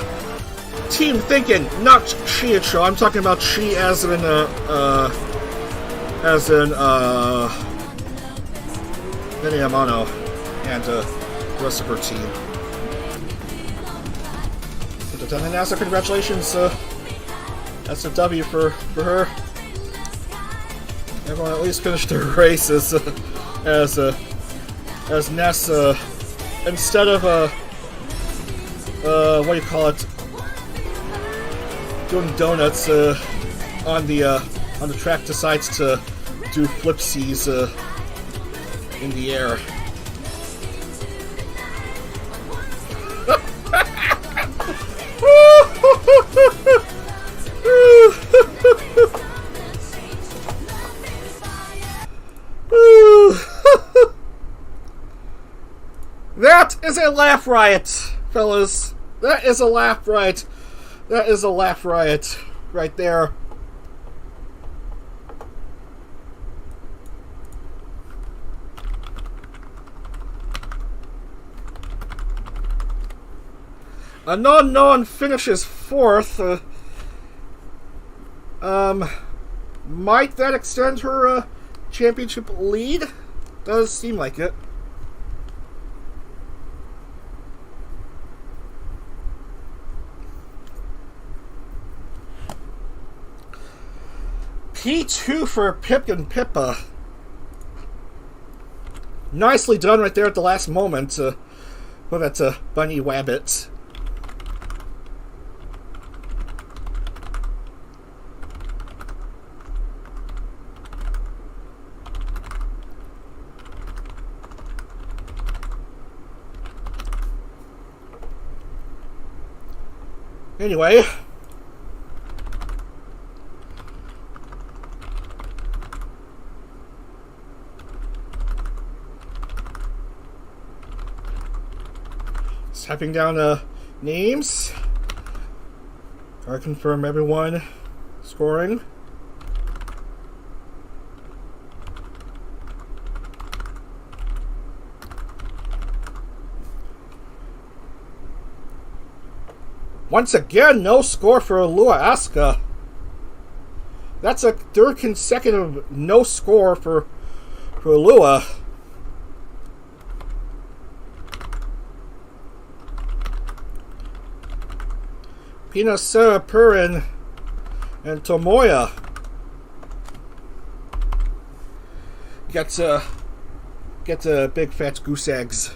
team thinking? Not Shiicho. I'm talking about she as in Vinny Amano and the rest of her team. And NASA, congratulations. That's a W for her. Everyone at least finished their race as NASA, instead of what do you call it, doing donuts on the track, decides to do flipsies in the air. That is a laugh riot, fellas. That is a laugh riot. That is a laugh riot right there. An unknown finishes 4th. Might that extend her championship lead? Does seem like it. P2 for Pip and Pippa. Nicely done right there at the last moment for that bunny wabbit. Anyway, typing down names. I confirm everyone scoring. Once again, no score for Lua Asuka. That's a 3rd consecutive no score for Lua. Pina, Sarah, Purin, and Tomoya get big fat goose eggs.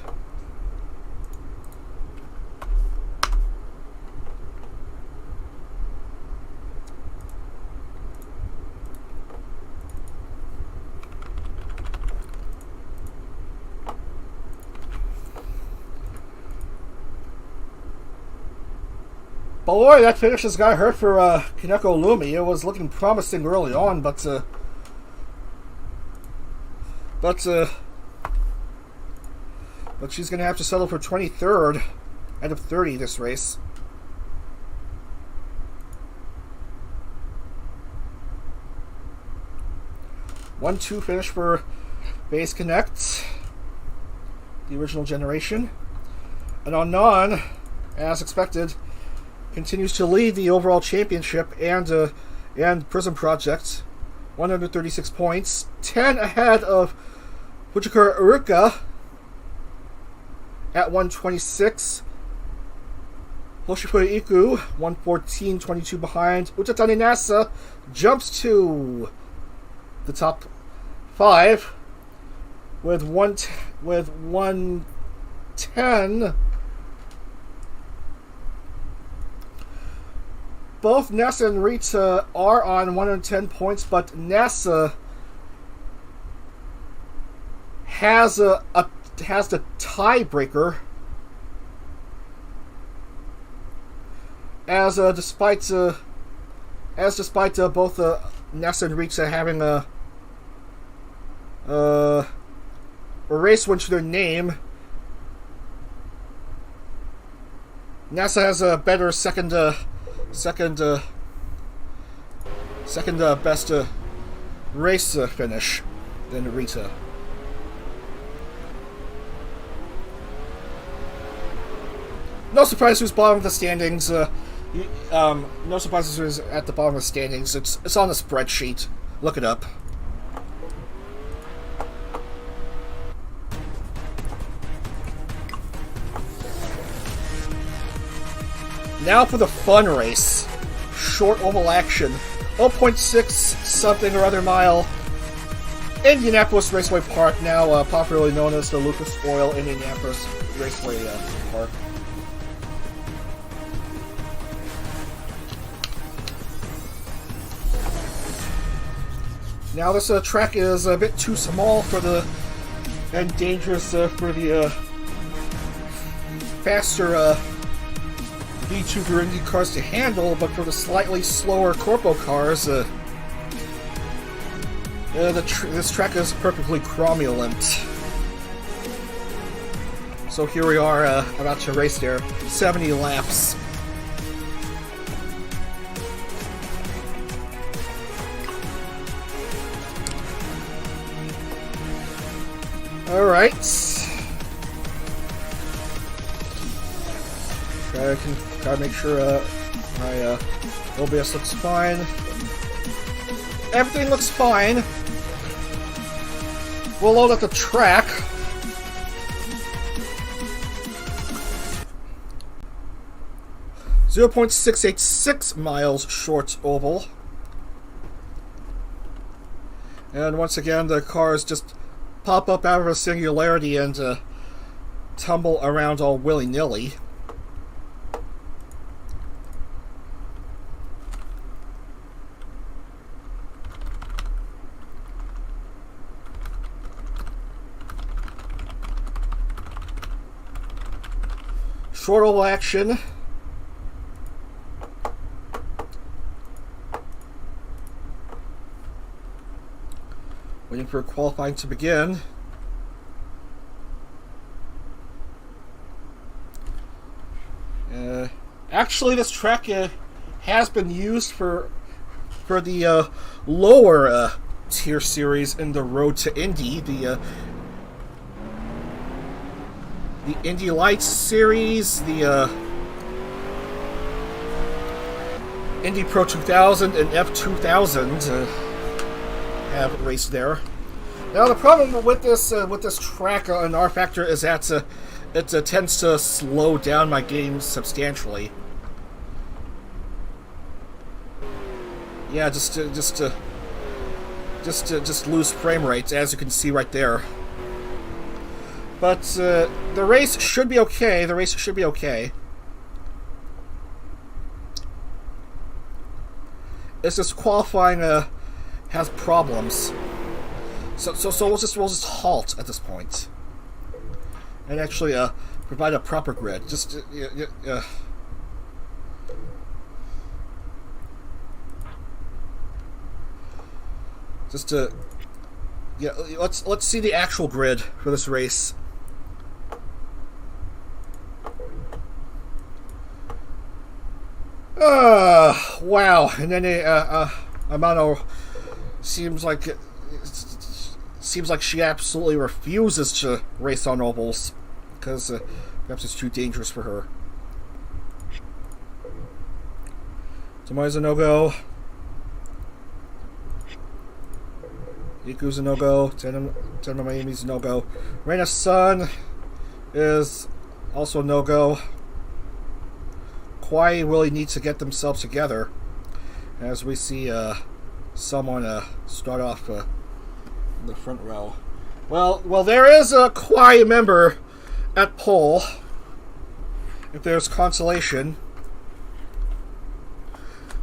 Boy, that finish has got hurt for Kaneko Lumi. It was looking promising early on, but she's going to have to settle for 23rd out of 30 this race. One-two finish for Base Connect, the original generation. And Anon, as expected, continues to lead the overall championship and PRISM Project. 136 points, 10 ahead of Fujikura Uruka at 126. Hoshifura Iku, 114, 22 behind. Utatani Nasa jumps to the top 5 with 110. Both Nessa and Rita are on 110 points, but Nessa has the tiebreaker, as despite both Nessa and Rita having a race win to their name, Nessa has a better second best race finish than Rita. no surprise who's bottom of the standings. No surprises who's at the bottom of the standings. It's on the spreadsheet. Look it up. Now for the fun race. Short oval action. 0.6 something or other mile. Indianapolis Raceway Park, now popularly known as the Lucas Oil Indianapolis Raceway Park. Now this track is a bit too small for the and dangerous for the faster V2 Rinkou cars to handle, but for the slightly slower CorpoCars, this track is perfectly cromulent. So here we are about to race there, 70 laps. Alright. Gotta make sure my OBS looks fine. Everything looks fine. We'll load up the track. .686 miles short oval. And once again, the cars just pop up out of a singularity and tumble around all willy-nilly. Short oval action. Waiting for qualifying to begin. Actually, this track has been used for the lower tier series in the Road to Indy, the Indy Lights series, the Indy Pro 2000 and F2000 have raced there. Now the problem with this track on R Factor is that it tends to slow down my game substantially. Yeah, just lose frame rates, as you can see right there. But the race should be okay. The race should be okay. It's just qualifying has problems. So we'll just halt at this point, and actually provide a proper grid. Just let's see the actual grid for this race. Wow, and then Amano seems like she absolutely refuses to race on ovals because perhaps it's too dangerous for her. Tomoya's a no-go. Iku's a no-go. Tenma Miami's a no-go. Reina's son is also a no-go. Kwai really needs to get themselves together, as we see someone start off in the front row. Well, there is a Kwai member at pole, if there's consolation.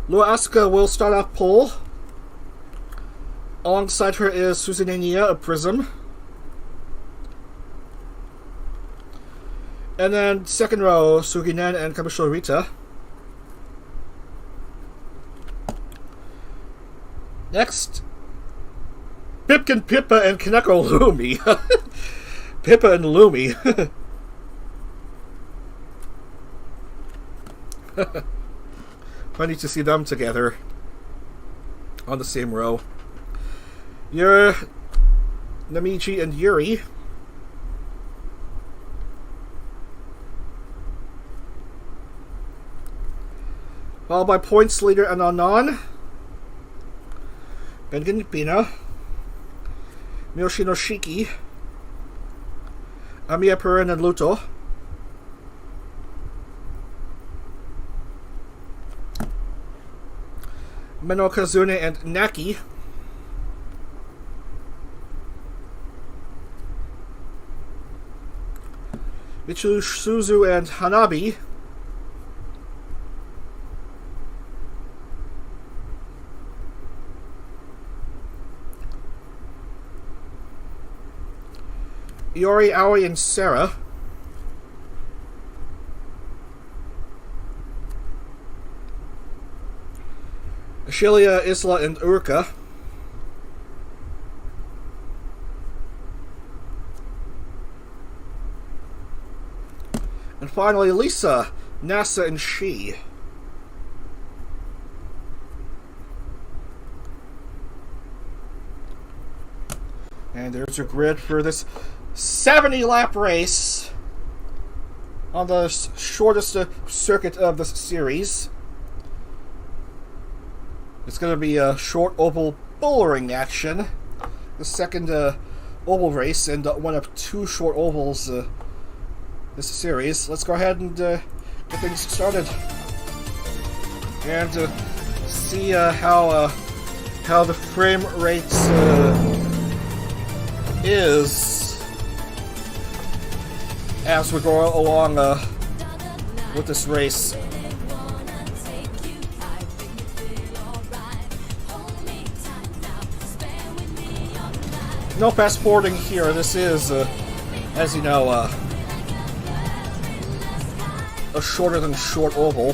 Lua Asuka will start off pole. Alongside her is Suzune Nia of PRISM. And then second row, Suginen and Kamishiro Rita. Next, Pipkin Pippa and Kaneko Lumi. Pippa and Lumi. Funny to see them together on the same row. Namichi and Yuri. Followed by points leader and Anon. Bengen Pina. Miyoshinoshiki. Amiya Purin and Luto. Meno Kazune and Naki. Michiru Suzu and Hanabi. Iori, Aoi, and Sarah. Ashelia, Isla, and Urka. And finally, Lisa, Nasa, and She. And there's your grid for this 70-lap race on the shortest circuit of the series. It's going to be a short oval bouldering action. The second oval race and one of two short ovals this series. Let's go ahead and get things started and see how the frame rates is as we go along with this race. No fast forwarding here. This is, as you know, a shorter than short oval.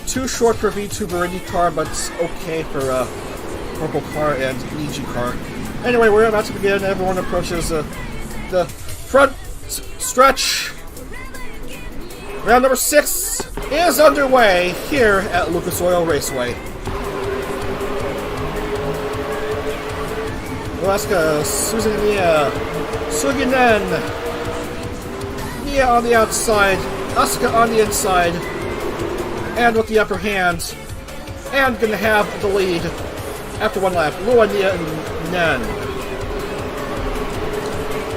Too short for V2 Verini car, but okay for CorpoCar and Niji car. Anyway, we're about to begin. Everyone approaches the front stretch. Round number 6 is underway here at Lucas Oil Raceway. Alaska, Susan Nia, Suginen, Nia on the outside, Asuka on the inside, and with the upper hand, and gonna have the lead after one lap. Lua, Nia, and Nen.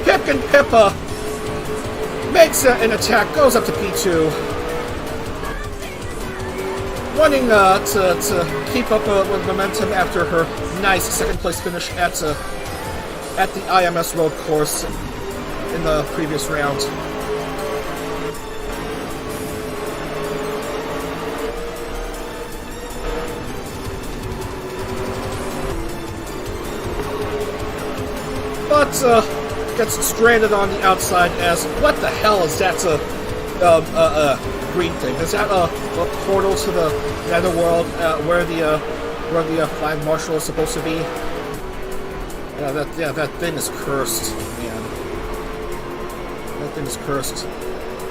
Pip and Pippa makes an attack, goes up to P2. Wanting to keep up with momentum after her nice second place finish at the IMS road course in the previous round. But gets stranded on the outside as what the hell is that green thing? Is that a portal to the netherworld where the flag marshal is supposed to be? That thing is cursed, man. That thing is cursed.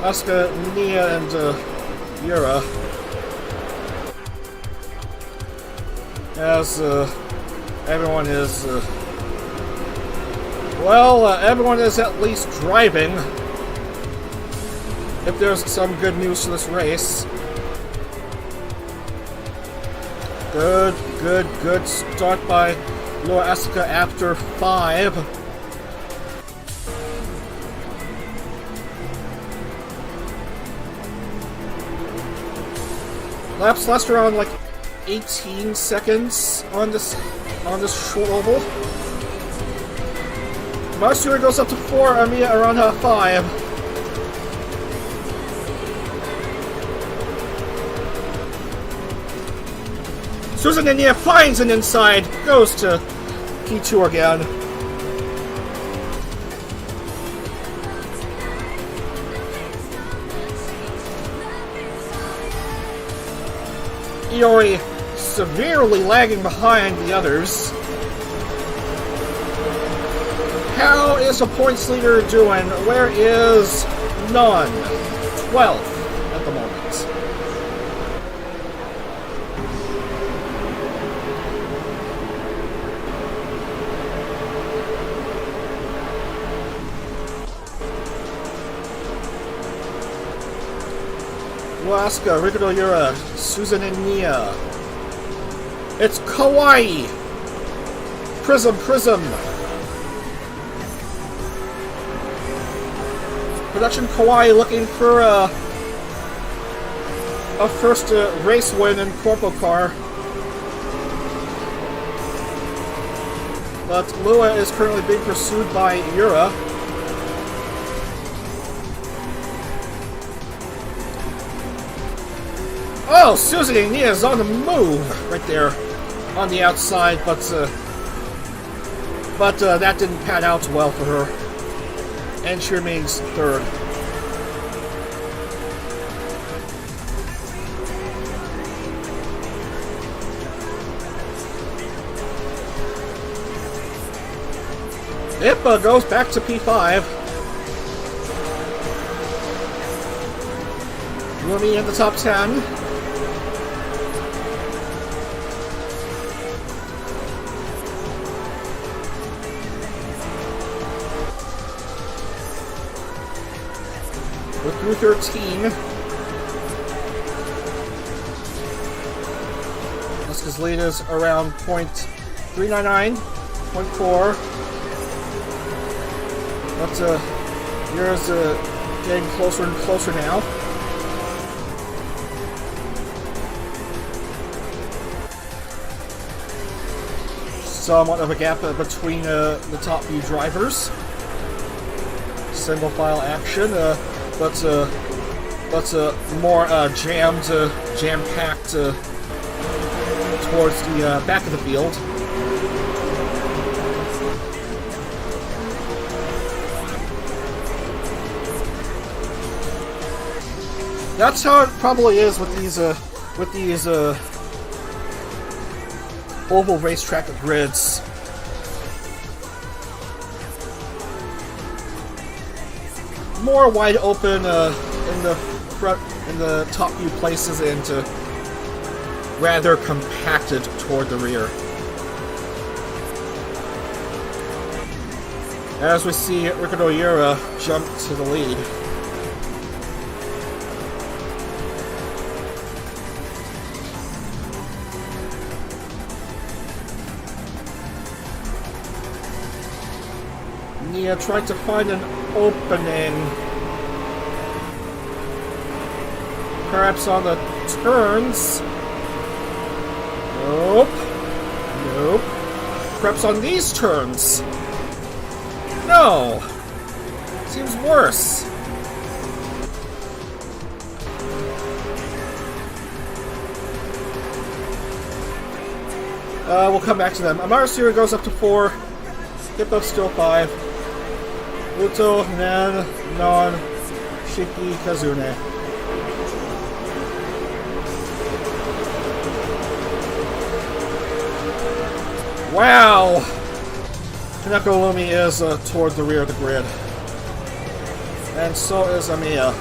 Asuka, Nia, and Yura. As everyone is, everyone is at least driving. If there's some good news to this race. Good start by Laura Asuka after 5. Laps last around like 18 seconds on this short oval. Michiru goes up to 4, Amiya around 5. Susan and Nia finds an inside, goes to P2 again. Iori severely lagging behind the others. How is the points leader doing? Where is none? 12th at the moment. Alaska, Rinkou, Yuri, Susan and Nia. It's Kawaii! PRISM! Production Kawaii looking for a first race win in CorpoCar. But Lua is currently being pursued by Yuri. Oh, Susan and Nia is on the move right there on the outside, but that didn't pan out well for her, and she remains third. Ippa goes back to P5. Lumi in the top 10. We're through 13. Alaska's lead is around .399, .4. But Yuri's getting closer and closer now. Somewhat of a gap between the top few drivers. Single file action, but more jam-packed towards the back of the field. That's how it probably is with these oval racetrack grids. More wide open in the front, in the top few places, and rather compacted toward the rear. As we see Rinkou Yuri jump to the lead. Nia tried to find an opening. Perhaps on the turns. Nope. Perhaps on these turns. No. Seems worse. We'll come back to them. Amaris here goes up to 4. Hippo still 5. Uto, Nan, Non, Shiki, Kazune. Wow! Kaneko Lumi is toward the rear of the grid. And so is Amiya.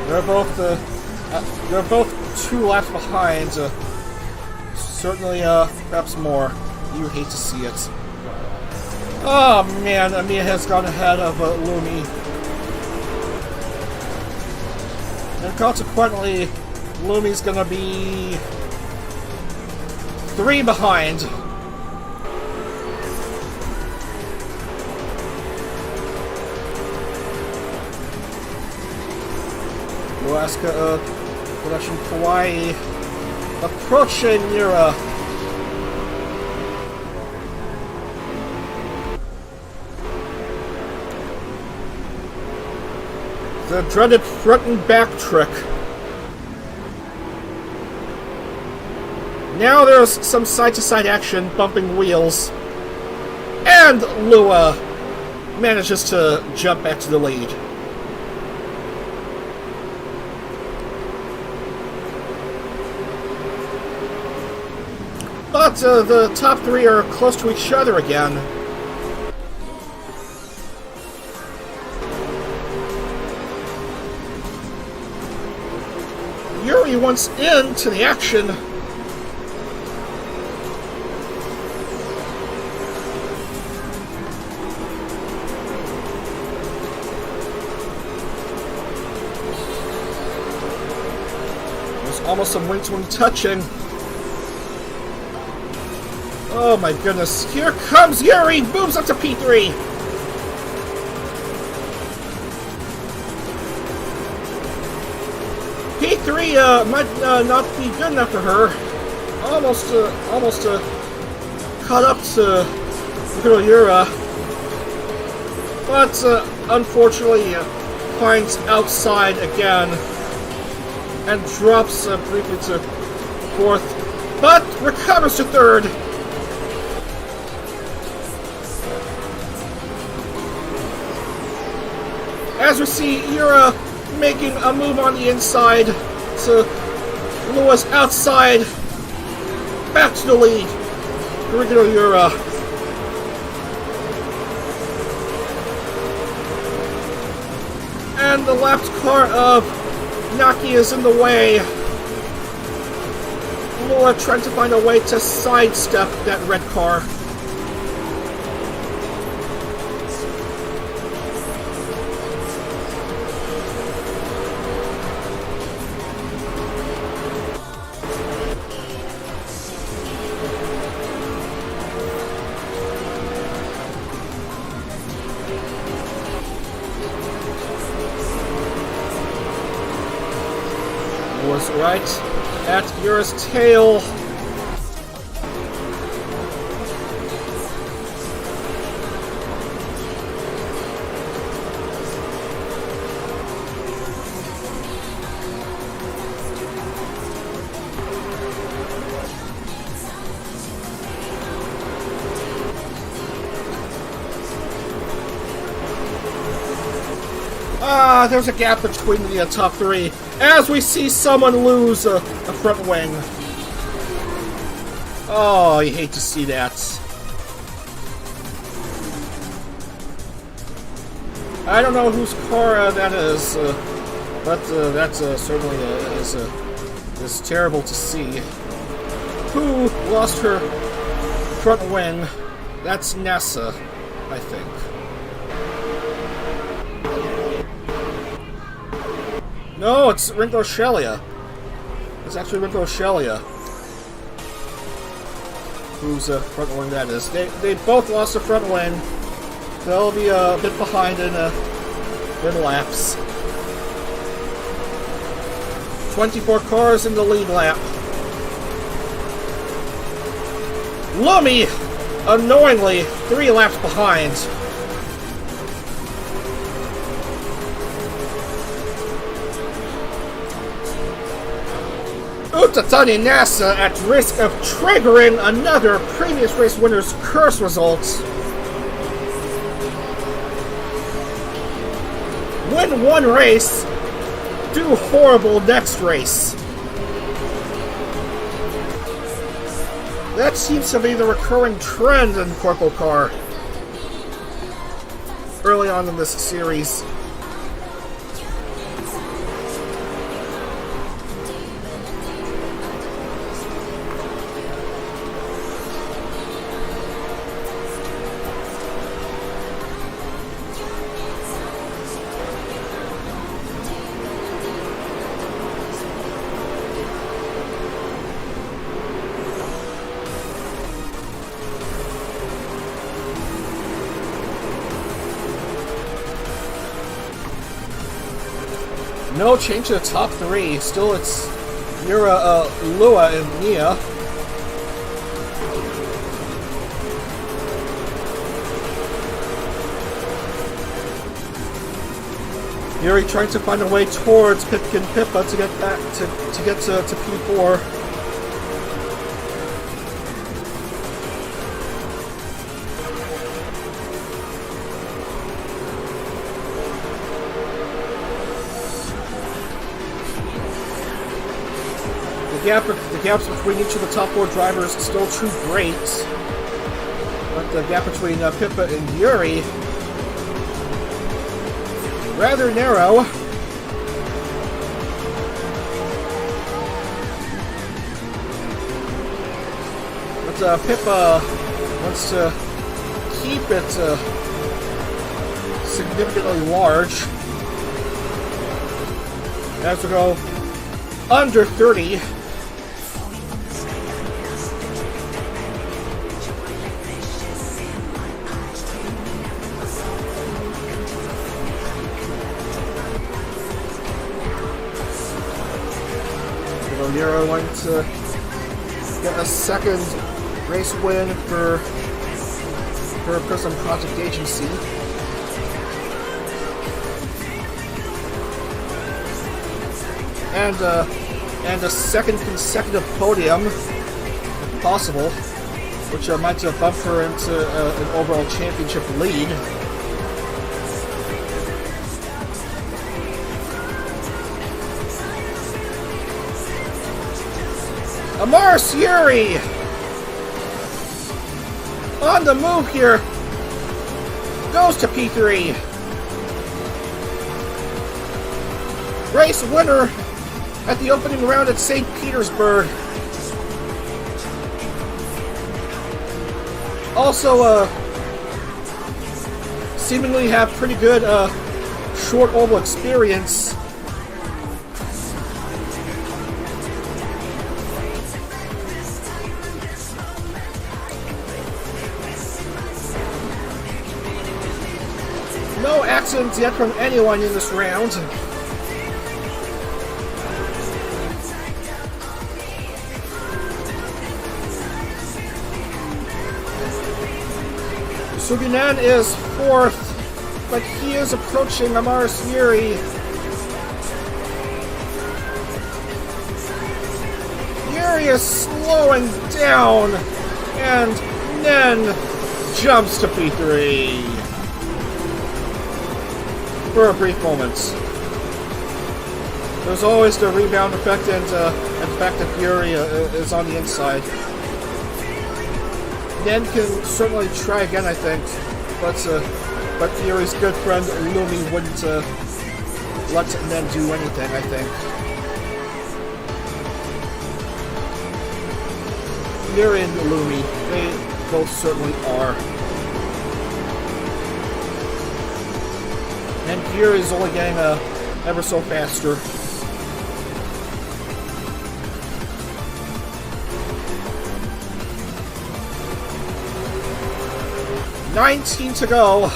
They're both 2 laps behind. Certainly, perhaps more. You hate to see it. Oh man, Amiya has gone ahead of Lumi. And consequently, Lumi's gonna be 3 behind. Alaska, production Hawaii, approaching Yuri. The dreaded front and back trick. Now there's some side-to-side action, bumping wheels. And Lua manages to jump back to the lead. But the top 3 are close to each other again. Yuri wants into the action. almost some wing-to-wing touching. Oh my goodness. Here comes Yuri! Moves up to P3! P3 might not be good enough for her. Almost caught up to Yuri. But unfortunately finds outside again. And drops briefly to fourth. But recovers to third. As we see Yuri making a move on the inside to Lewis outside. Back to the lead. Yuri. And the left car of Naki is in the way. Lewis trying to find a way to sidestep that red car. Was right at Yuri's tail. There's a gap between the top three as we see someone lose a front wing. Oh, you hate to see that. I don't know whose car that is, but that certainly is terrible to see. Who lost her front wing? That's Nessa, I think. No, it's Rinkou Ashelia. It's actually Rinkou Ashelia. Whose front wing that is. They both lost the front wing. They'll be a bit behind in laps. 24 cars in the lead lap. Lumi, annoyingly, 3 laps behind. Utatani Nasa at risk of triggering another previous race winner's curse result. Win one race, do horrible next race. That seems to be the recurring trend in CorpoCar early on in this series. No change to the top 3. Still, it's Yuri, Lua, and Nia. Yuri trying to find a way towards Pipkin Pippa to get back to get to P4. The gaps between each of the top 4 drivers is still too great. But the gap between Pippa and Yuri, rather narrow. But Pippa wants to keep it significantly large. As we go under 30. Yuri went to get a second race win for PRISM Project Agency. And a second consecutive podium, if possible, which might bump her into an overall championship lead. Amaris Yuri on the move here, goes to P3. Race winner at the opening round at St. Petersburg. Also, seemingly have pretty good short oval experience. No accidents yet from anyone in this round. Suginan is fourth, but he is approaching Amaris Yuri. Yuri is slowing down, and then jumps to P3 for a brief moment. There's always the rebound effect, and the fact that Yuri is on the inside. Nen can certainly try again, I think, but Yuri's good friend Lumi wouldn't let Nen do anything, I think. Yuri and Lumi, they both certainly are. And Yuri's only getting ever so faster. $19 to go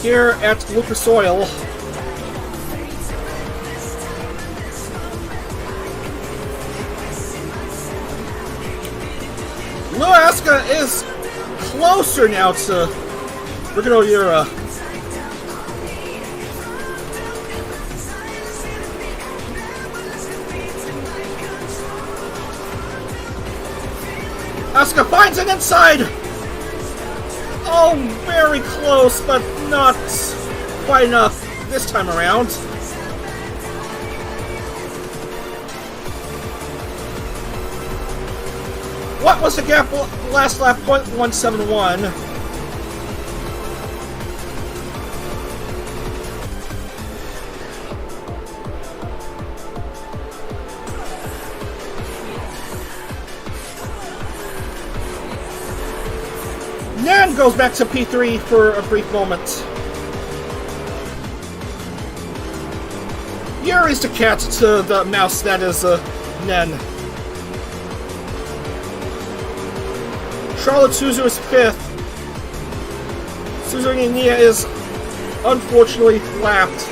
here at Lucas Oil. Loaska is closer now to Rinkou Yura. Asuka finds an inside! Oh, very close, but not quite enough this time around. What was the gap last lap? 0.171. Nan goes back to P3 for a brief moment. Yuri's the cat to the mouse that is Nen. Charlotte Suzu is 5th. Suzuki Nia is unfortunately lapped.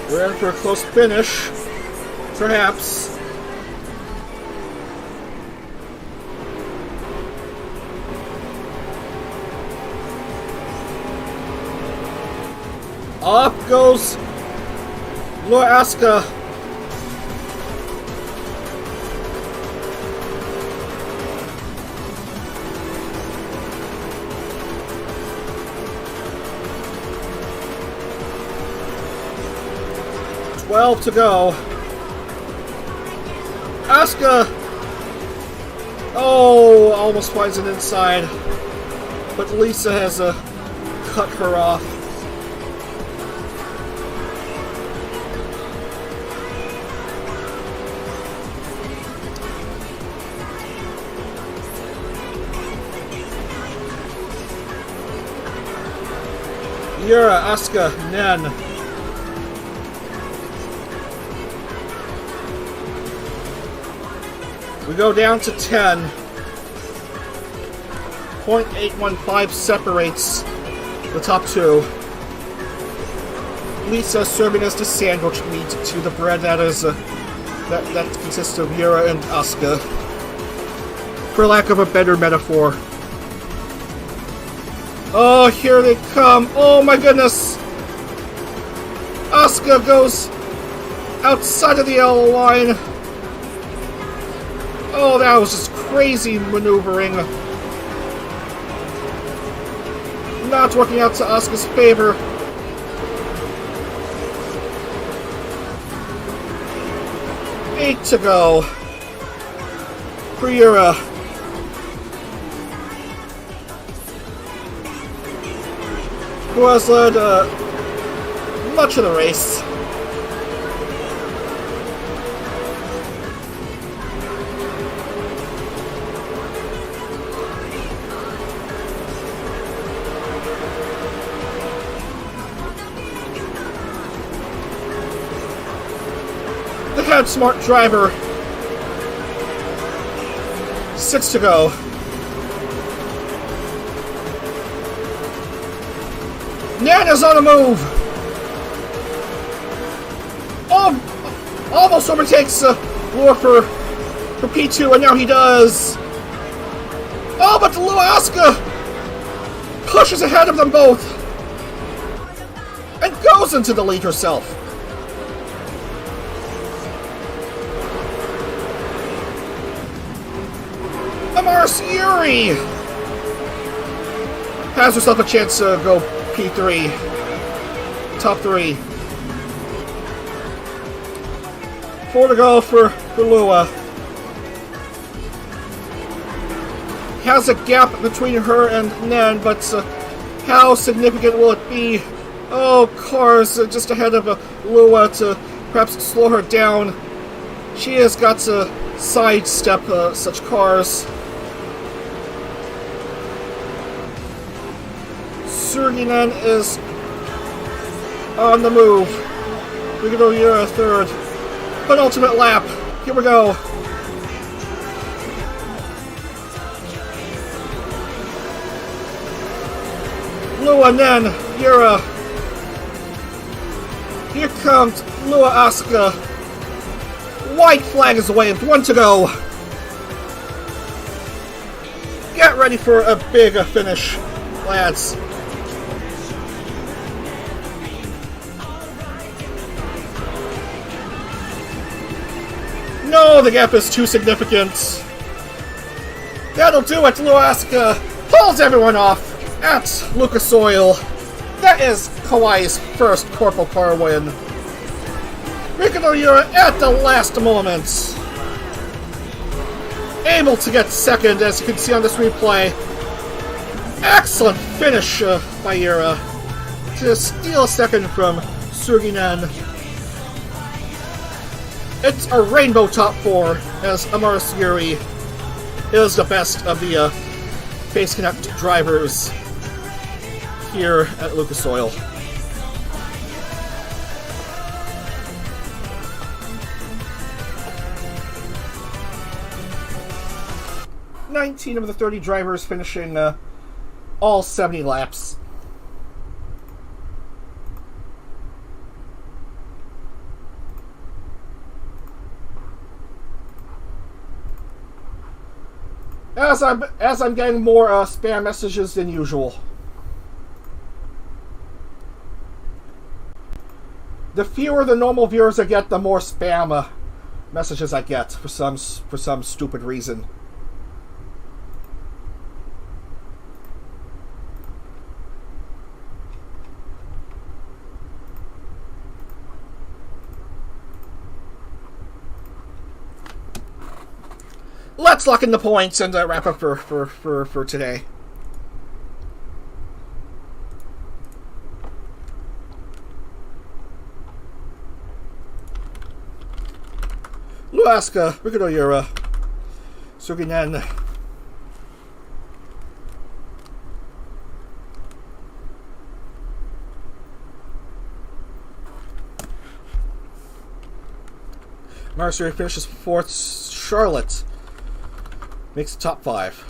We're in for a close finish, perhaps. Up goes Loaska. $12 to go. Asuka! Oh, almost finds it inside. But Lisa has cut her off. Yura, Asuka, Nen. We go down to 10. 0.815 separates the top two. Lisa serving as the sandwich meat to the bread that is that consists of Yura and Asuka. For lack of a better metaphor. Oh, here they come. Oh my goodness. Asuka goes outside of the yellow line. Oh, that was just crazy maneuvering. Not working out to Asuka's favor. Eight to go for Yura. Who has led much of the race. The head smart driver. 6 to go. Nana's on the move! Oh! Almost overtakes Lure for P2, and now he does! Oh, but Lua Asuka pushes ahead of them both! And goes into the lead herself! Amaris Yuri has herself a chance to go P3. Top 3. 4 to go for Lua. Has a gap between her and Nen, but how significant will it be? Oh, cars just ahead of Lua to perhaps slow her down. She has got to sidestep such cars. Surginen is on the move. We can go here a third. Penultimate lap. Here we go. Lua, Nen, Yura. Here comes Lua Asuka. White flag is waved. 1 to go. Get ready for a big finish, lads. No, the gap is too significant. That'll do it. Lua Asuka pulls everyone off at Lucas Oil. That is Kawaii's first CorpoCar win. Rinkou Yuri at the last moment. Able to get second, as you can see on this replay. Excellent finish by Yura to steal second from Surginen. It's a rainbow top 4, as Amaris Yuri is the best of the Face Connect drivers here at Lucas Oil. $19 of the 30 drivers finishing all 70 laps. As I'm getting more spam messages than usual. The fewer the normal viewers I get, the more spam messages I get for some stupid reason. Let's lock in the points and wrap up for today. Lua Asuka, Rinkou Yuri, Surginen. Marcy finishes 4th. Charlotte makes the top 5.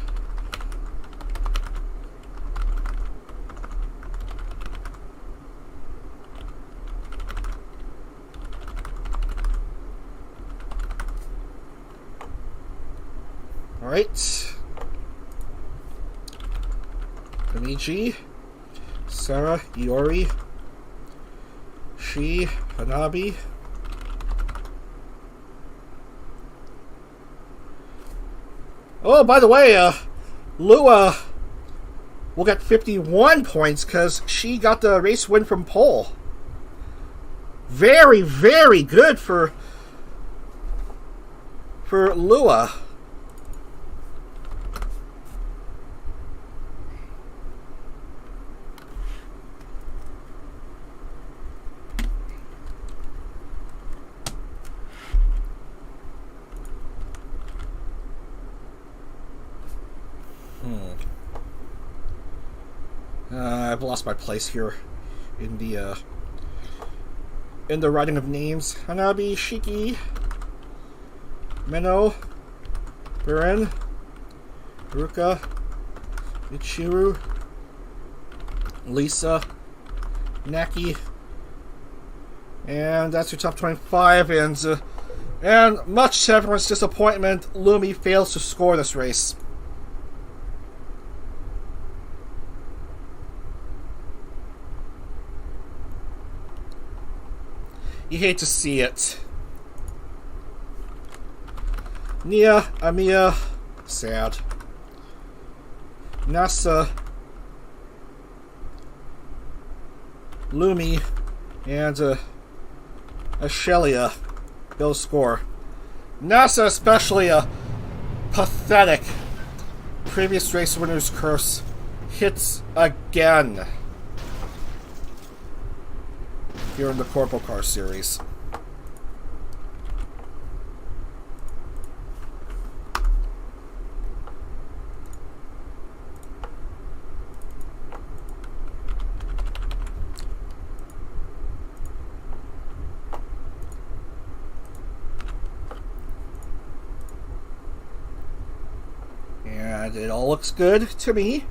Alright. Kamichi, Sarah, Iori, Shi, Hanabi. Oh, by the way, Lua will get 51 points because she got the race win from pole. Very, very good for Lua. I've lost my place here in the writing of names. Hanabi, Shiki, Meno, Buren, Ruka, Michiru, Lisa, Naki, and that's your top 25. And much to everyone's disappointment, Lumi fails to score this race. You hate to see it. Nia, Amiya, sad. Nasa, Lumi, and Ashelia, they'll score. Nasa especially pathetic. Previous race winner's curse hits again here in the CorpoCar series. And it all looks good to me.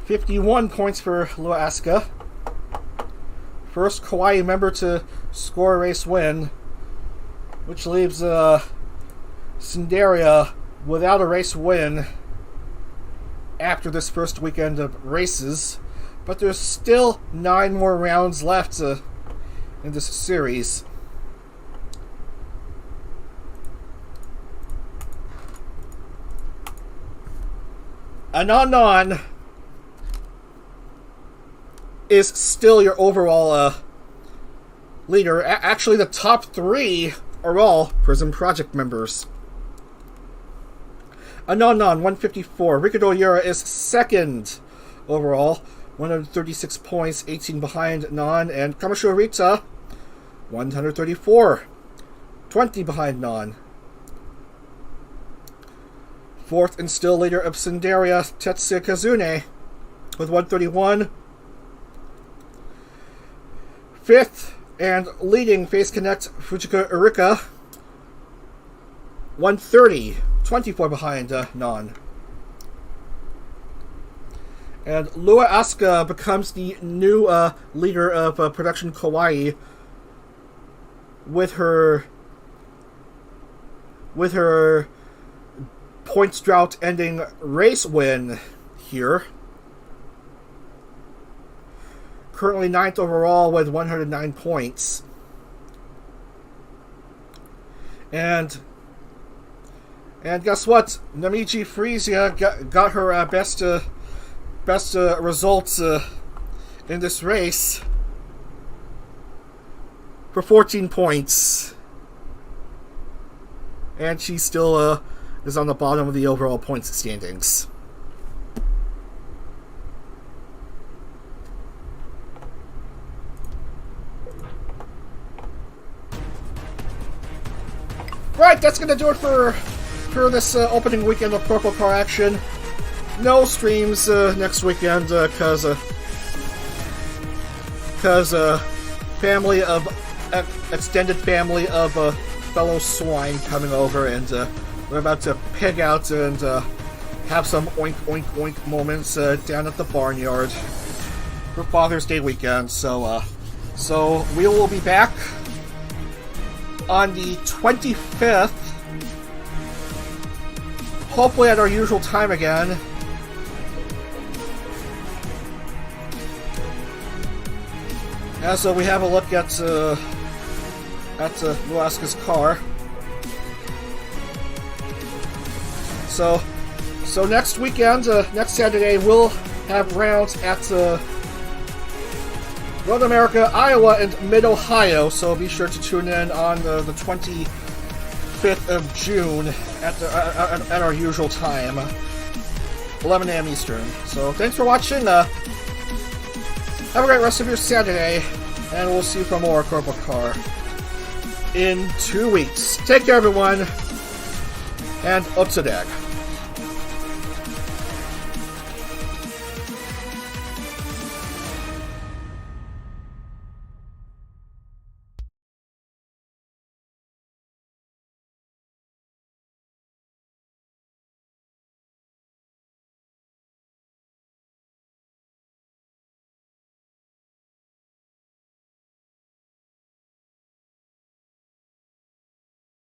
51 points for Lua Asuka. First Kawaii member to score a race win, which leaves Cinderia without a race win after this first weekend of races. But there's still 9 more rounds left in this series. Anon is still your overall leader. Actually, the top 3 are all PRISM Project members. Anon 154. Ricardo Yura is second overall, 136 points, 18 behind Non, and Kamishiro Rita 134, 20 behind Non. Fourth and still leader of Cinderia, Tetsuya Kazune with 131. Fifth and leading Face Connect, Fujika Urika, 130, 24 behind Non. And Lua Asuka becomes the new leader of Production Kawaii with her points drought ending race win here. Currently 9th overall with 109 points. And guess what? Namichi Frisia got her best results in this race for 14 points. And she still is on the bottom of the overall points standings. Right, that's going to do it for this opening weekend of CorpoCar action. No streams next weekend because extended family of fellow swine coming over, and we're about to pig out and have some oink oink oink moments down at the barnyard for Father's Day weekend. So we will be back on the 25th, hopefully at our usual time again. As we have a look at Alaska's car. So next weekend, next Saturday, we'll have rounds at North America, Iowa, and Mid-Ohio, so be sure to tune in on the 25th of June at our usual time, 11 a.m. Eastern. So thanks for watching. Have a great rest of your Saturday, and we'll see you for more CorpoCar in 2 weeks. Take care, everyone, and up to Dag.